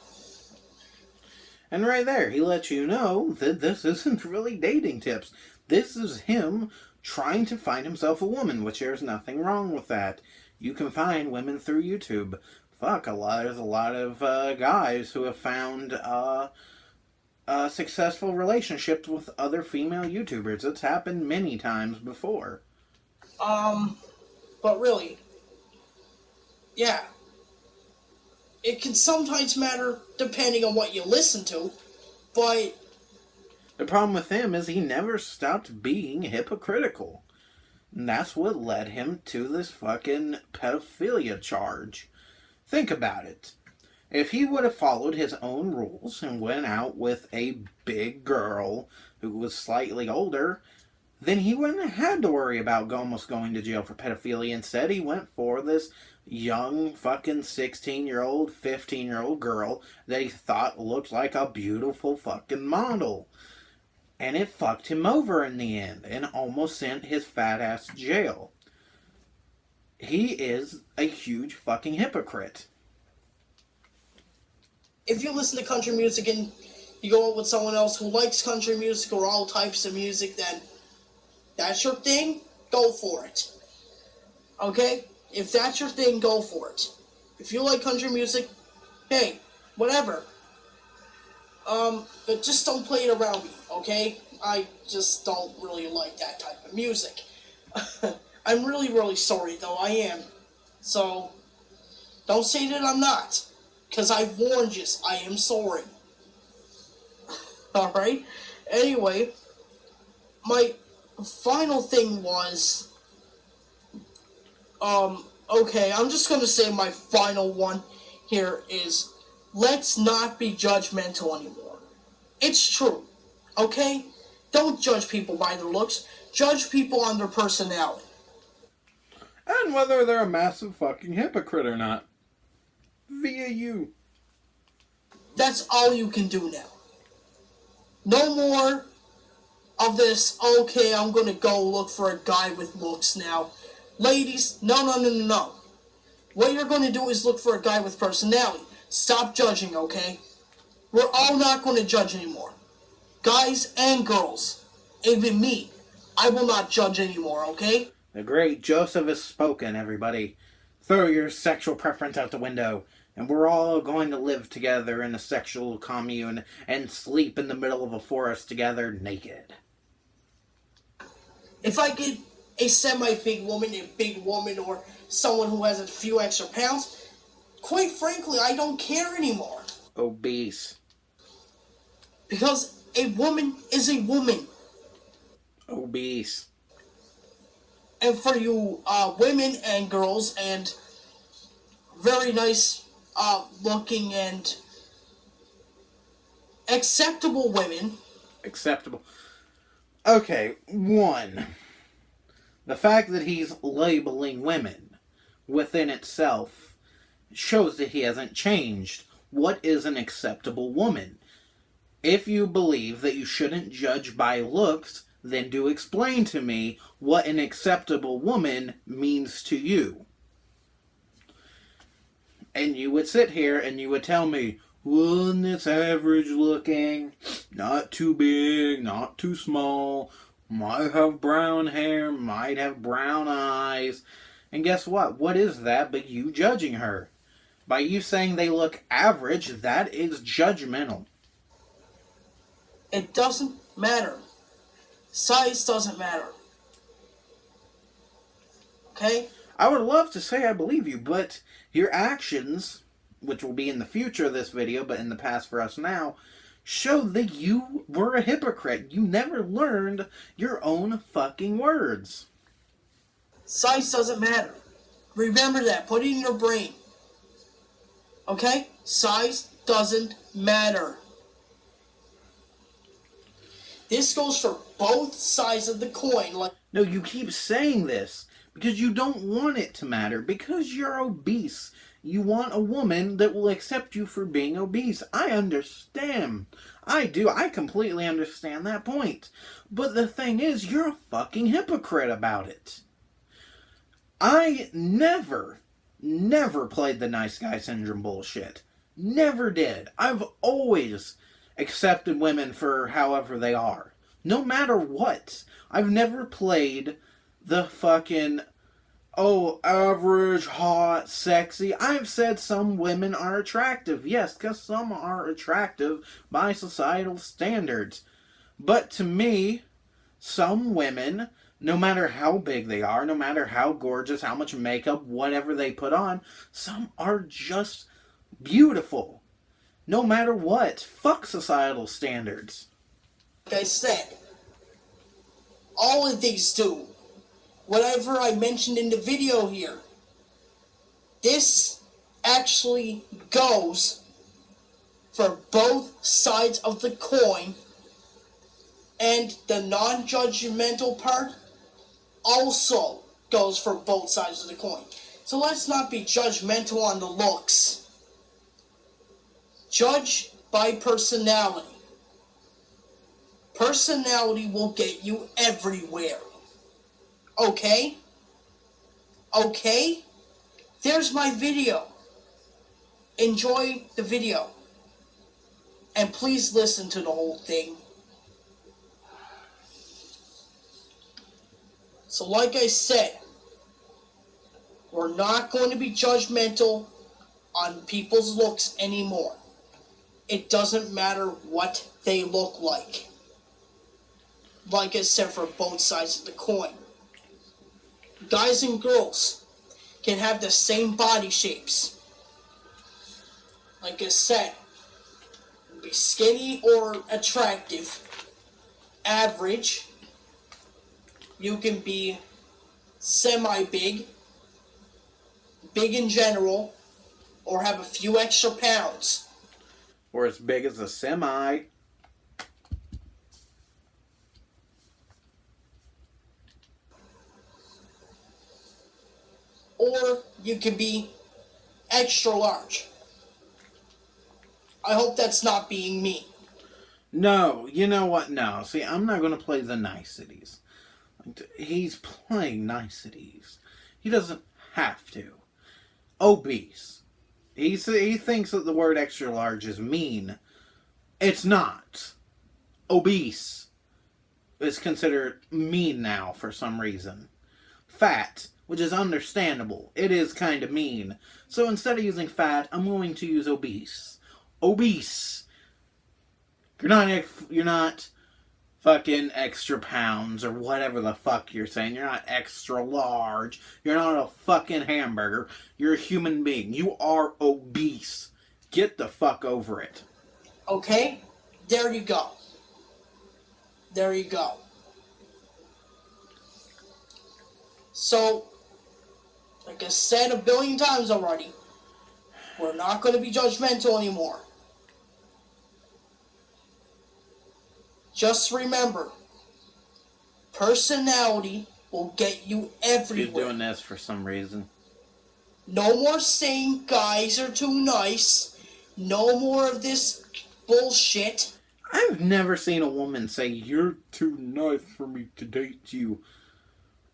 And right there, he lets you know that this isn't really dating tips. This is him trying to find himself a woman, which there's nothing wrong with that. You can find women through YouTube. Fuck, there's a lot of guys who have found successful relationships with other female YouTubers. It's happened many times before. But really, yeah. It can sometimes matter depending on what you listen to, but the problem with him is he never stopped being hypocritical. And that's what led him to this fucking pedophilia charge. Think about it. If he would have followed his own rules and went out with a big girl who was slightly older, then he wouldn't have had to worry about almost going to jail for pedophilia. Instead, he went for this young fucking 16-year-old, 15-year-old girl that he thought looked like a beautiful fucking model. And it fucked him over in the end and almost sent his fat ass to jail. He is a huge fucking hypocrite. If you listen to country music and you go out with someone else who likes country music or all types of music, then that's your thing, go for it. Okay? If that's your thing, go for it. If you like country music, hey, whatever. But just don't play it around me, okay? I just don't really like that type of music. I'm really, really sorry, though, I am. So, don't say that I'm not. Because I've warned you, I am sorry. Alright? Anyway, my final thing was, okay, I'm just gonna say my final one here is, let's not be judgmental anymore. It's true, okay? Don't judge people by their looks, judge people on their personality. And whether they're a massive fucking hypocrite or not. Via you. That's all you can do now. No more of this, okay, I'm gonna go look for a guy with looks now. Ladies, no. What you're gonna do is look for a guy with personality. Stop judging, okay? We're all not gonna judge anymore. Guys and girls. Even me. I will not judge anymore, okay? The great Joseph has spoken, everybody. Throw your sexual preference out the window, and we're all going to live together in a sexual commune and sleep in the middle of a forest together naked. If I get a semi-big woman, or someone who has a few extra pounds, quite frankly, I don't care anymore. Obese. Because a woman is a woman. Obese. And for you women and girls and very nice looking and acceptable women. Acceptable. Okay, one. The fact that he's labeling women within itself shows that he hasn't changed. What is an acceptable woman? If you believe that you shouldn't judge by looks, then do explain to me what an acceptable woman means to you. And you would sit here and you would tell me, well, it's average looking, not too big, not too small, might have brown hair, might have brown eyes. And guess what? What is that but you judging her? By you saying they look average, that is judgmental. It doesn't matter. Size doesn't matter. Okay? I would love to say I believe you, but your actions, which will be in the future of this video, but in the past for us now, show that you were a hypocrite. You never learned your own fucking words. Size doesn't matter. Remember that. Put it in your brain. Okay? Size doesn't matter. This goes for both sides of the coin. No, you keep saying this because you don't want it to matter. Because you're obese. You want a woman that will accept you for being obese. I understand. I do. I completely understand that point. But the thing is, you're a fucking hypocrite about it. I never played the nice guy syndrome bullshit. Never did. I've always accepted women for however they are. No matter what. I've never played the fucking, oh, average, hot, sexy. I've said some women are attractive. Yes, because some are attractive by societal standards. But to me, some women, no matter how big they are, no matter how gorgeous, how much makeup, whatever they put on, some are just beautiful. No matter what. Fuck societal standards. Like I said, all of these do. Whatever I mentioned in the video here. This actually goes for both sides of the coin, and the non-judgmental part also goes for both sides of the coin. So let's not be judgmental on the looks. Judge by personality. Personality will get you everywhere. Okay? Okay? There's my video. Enjoy the video. And please listen to the whole thing. So like I said, we're not going to be judgmental on people's looks anymore. It doesn't matter what they look like. Like I said, for both sides of the coin. Guys and girls can have the same body shapes. Like I said, be skinny or attractive, average. You can be semi-big, big in general, or have a few extra pounds. Or as big as a semi. Or you can be extra large. I hope that's not being mean. No, you know what? No. See, I'm not going to play the niceties. He's playing niceties. He doesn't have to. Obese. He thinks that the word extra large is mean. It's not. Obese is considered mean now for some reason. Fat, which is understandable. It is kind of mean. So instead of using fat, I'm going to use obese. Obese. You're not fucking extra pounds or whatever the fuck you're saying. You're not extra large. You're not a fucking hamburger. You're a human being. You are obese. Get the fuck over it. Okay? There you go. There you go. So, like I said a billion times already, we're not going to be judgmental anymore. Just remember, personality will get you everywhere. He's doing this for some reason. No more saying guys are too nice. No more of this bullshit. I've never seen a woman say, "You're too nice for me to date you."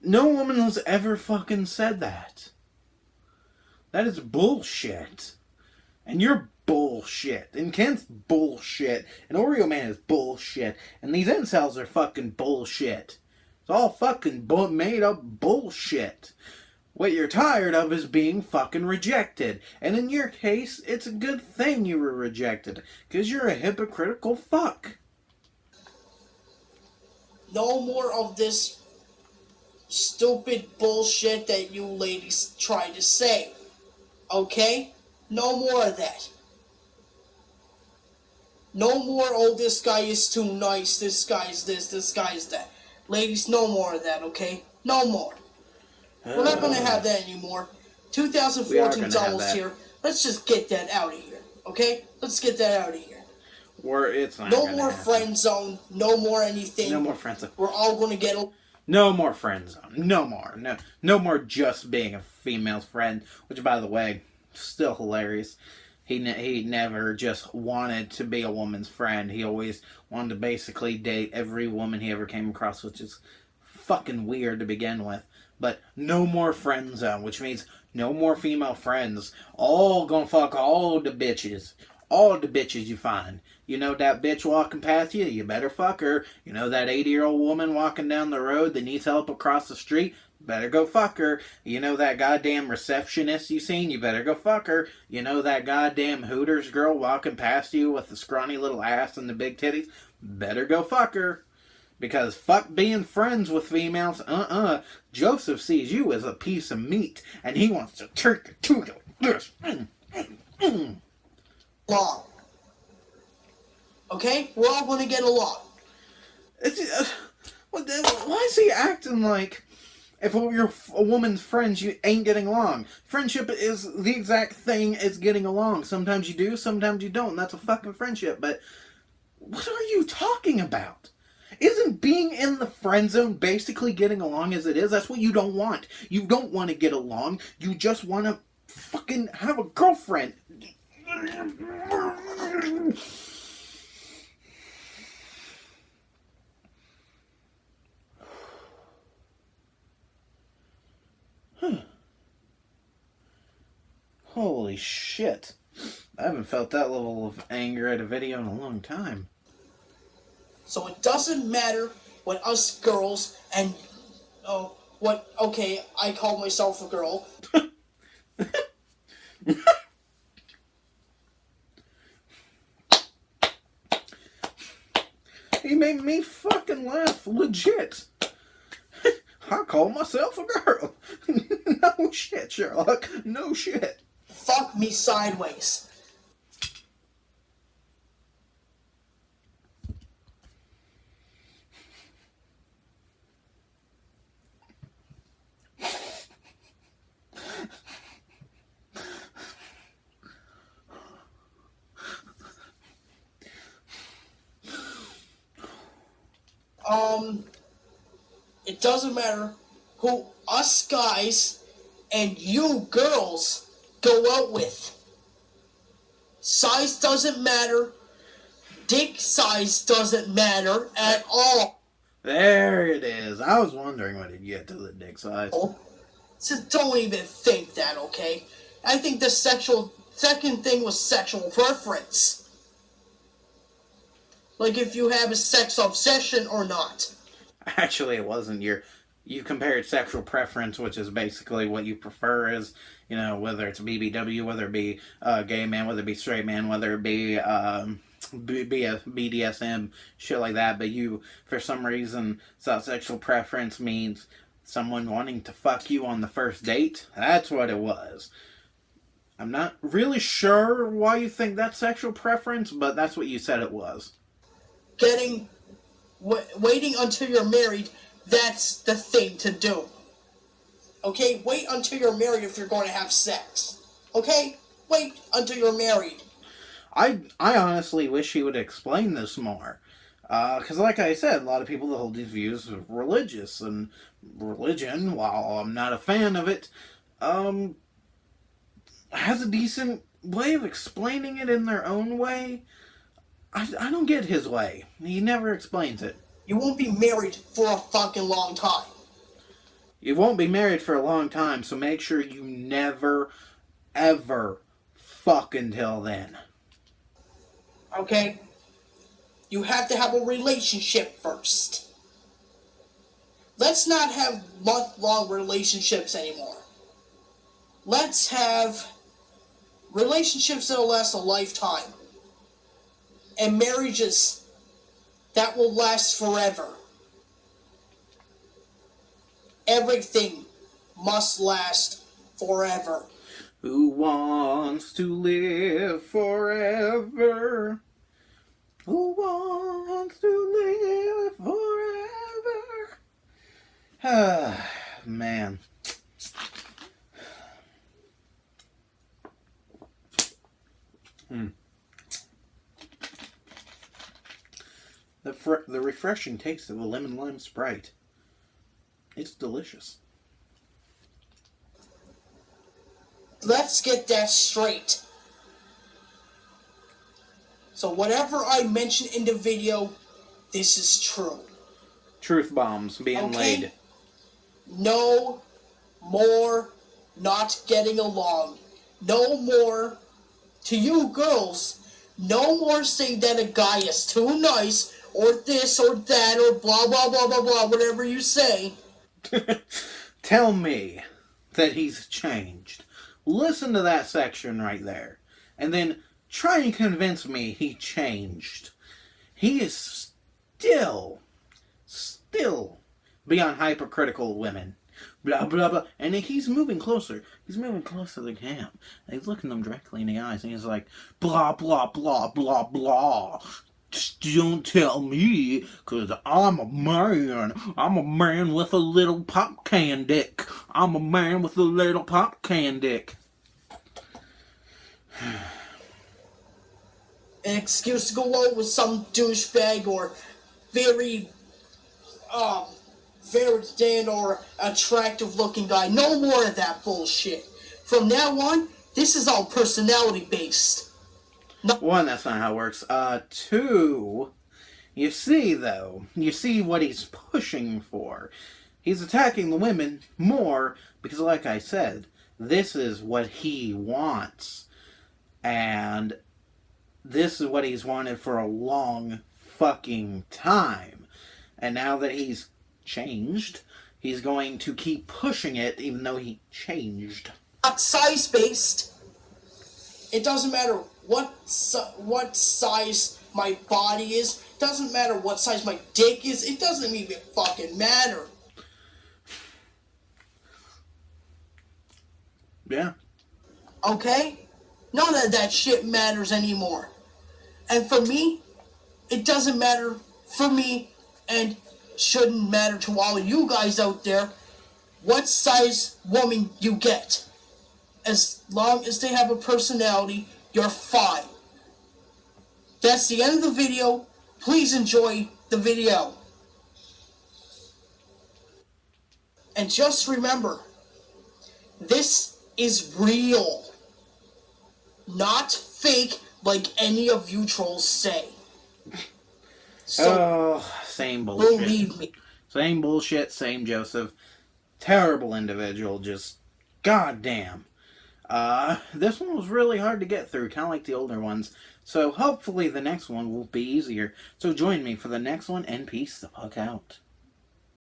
No woman has ever fucking said that. That is bullshit. And you're bullshit. And Kent's bullshit. And Oreo Man is bullshit. And these incels are fucking bullshit. It's all fucking made up bullshit. What you're tired of is being fucking rejected. And in your case, it's a good thing you were rejected. Because you're a hypocritical fuck. No more of this stupid bullshit that you ladies try to say. Okay? No more of that. No more, oh, this guy is too nice, this guy's this guy's that. Ladies, no more of that, okay? No more. We're not going to have that anymore. 2014's almost here. Let's just get that out of here, okay? Let's get that out of here. It's not no more friend zone. No more anything. No more friend zone. We're all going to get... No more friend zone. No more. No more just being a female's friend. Which, by the way, still hilarious. He never just wanted to be a woman's friend. He always wanted to basically date every woman he ever came across, which is fucking weird to begin with. But no more friend zone, which means no more female friends. All gonna fuck all the bitches. All the bitches you find. You know that bitch walking past you? You better fuck her. You know that 80-year-old woman walking down the road that needs help across the street? Better go fuck her. You know that goddamn receptionist you seen? You better go fuck her. You know that goddamn Hooters girl walking past you with the scrawny little ass and the big titties? Better go fuck her. Because fuck being friends with females. Joseph sees you as a piece of meat, and he wants to turn you to this. Long. Okay? We're all going to get along. Why is he acting like if you're a woman's friend, you ain't getting along? Friendship is the exact thing as getting along. Sometimes you do, sometimes you don't. And that's a fucking friendship. But what are you talking about? Isn't being in the friend zone basically getting along as it is? That's what you don't want. You don't want to get along. You just want to fucking have a girlfriend. Holy shit. I haven't felt that level of anger at a video in a long time. So it doesn't matter what us girls and okay, I call myself a girl. He made me fucking laugh, legit. I call myself a girl. No shit, Sherlock. No shit. Fuck me sideways. It doesn't matter who us guys and you girls go out with. Size doesn't matter. Dick size doesn't matter at all. There it is. I was wondering when he'd get to the dick size. So don't even think that, okay? I think the second thing was sexual preference. Like if you have a sex obsession or not. Actually, it wasn't. You compared sexual preference, which is basically what you prefer, is, you know, whether it's BBW, whether it be gay man, whether it be straight man, whether it be BDSM, shit like that. But you, for some reason, thought sexual preference means someone wanting to fuck you on the first date. That's what it was. I'm not really sure why you think that's sexual preference, but that's what you said it was. Waiting until you're married, that's the thing to do. Okay? Wait until you're married if you're going to have sex. Okay? Wait until you're married. I honestly wish he would explain this more. Because, like I said, a lot of people that hold these views are religious, and religion, while I'm not a fan of it, has a decent way of explaining it in their own way. I don't get his way. He never explains it. You won't be married for a fucking long time. You won't be married for a long time, so make sure you never, ever fuck until then. Okay? You have to have a relationship first. Let's not have month-long relationships anymore. Let's have relationships that'll last a lifetime. And marriages that will last forever. Everything must last forever. Who wants to live forever? Who wants to live forever? Ah, man. The refreshing taste of a lemon lime Sprite. It's delicious. Let's get that straight. So whatever I mention in the video, this is true. Truth bombs being laid. No more not getting along. No more, to you girls, no more saying that a guy is too nice, or this or that, or blah blah blah blah blah, whatever you say. Tell me that he's changed. Listen to that section right there. And then try and convince me he changed. He is still beyond hypercritical women. Blah, blah, blah. And he's moving closer. He's moving closer to the cam. And he's looking them directly in the eyes. And he's like, blah, blah, blah, blah, blah. Just don't tell me, because I'm a man. I'm a man with a little pop can dick. I'm a man with a little pop can dick. An excuse to go out with some douchebag or very thin or attractive looking guy. No more of that bullshit. From now on, this is all personality based. No. One, that's not how it works. Two, you see what he's pushing for. He's attacking the women more because, like I said, this is what he wants. And this is what he's wanted for a long fucking time. And now that he's changed, he's going to keep pushing it even though he changed. Not size based. It doesn't matter what size my body is. It doesn't matter what size my dick is. It doesn't even fucking matter. Yeah. Okay? None of that shit matters anymore. And for me, it doesn't matter for me and shouldn't matter to all of you guys out there what size woman you get. As long as they have a personality, you're fine. That's the end of the video. Please enjoy the video. And just remember, this is real. Not fake like any of you trolls say. So, same bullshit. believe me. Same bullshit, same Joseph. Terrible individual, just goddamn. This one was really hard to get through, kind of like the older ones. So hopefully the next one will be easier. So join me for the next one, and peace the fuck out.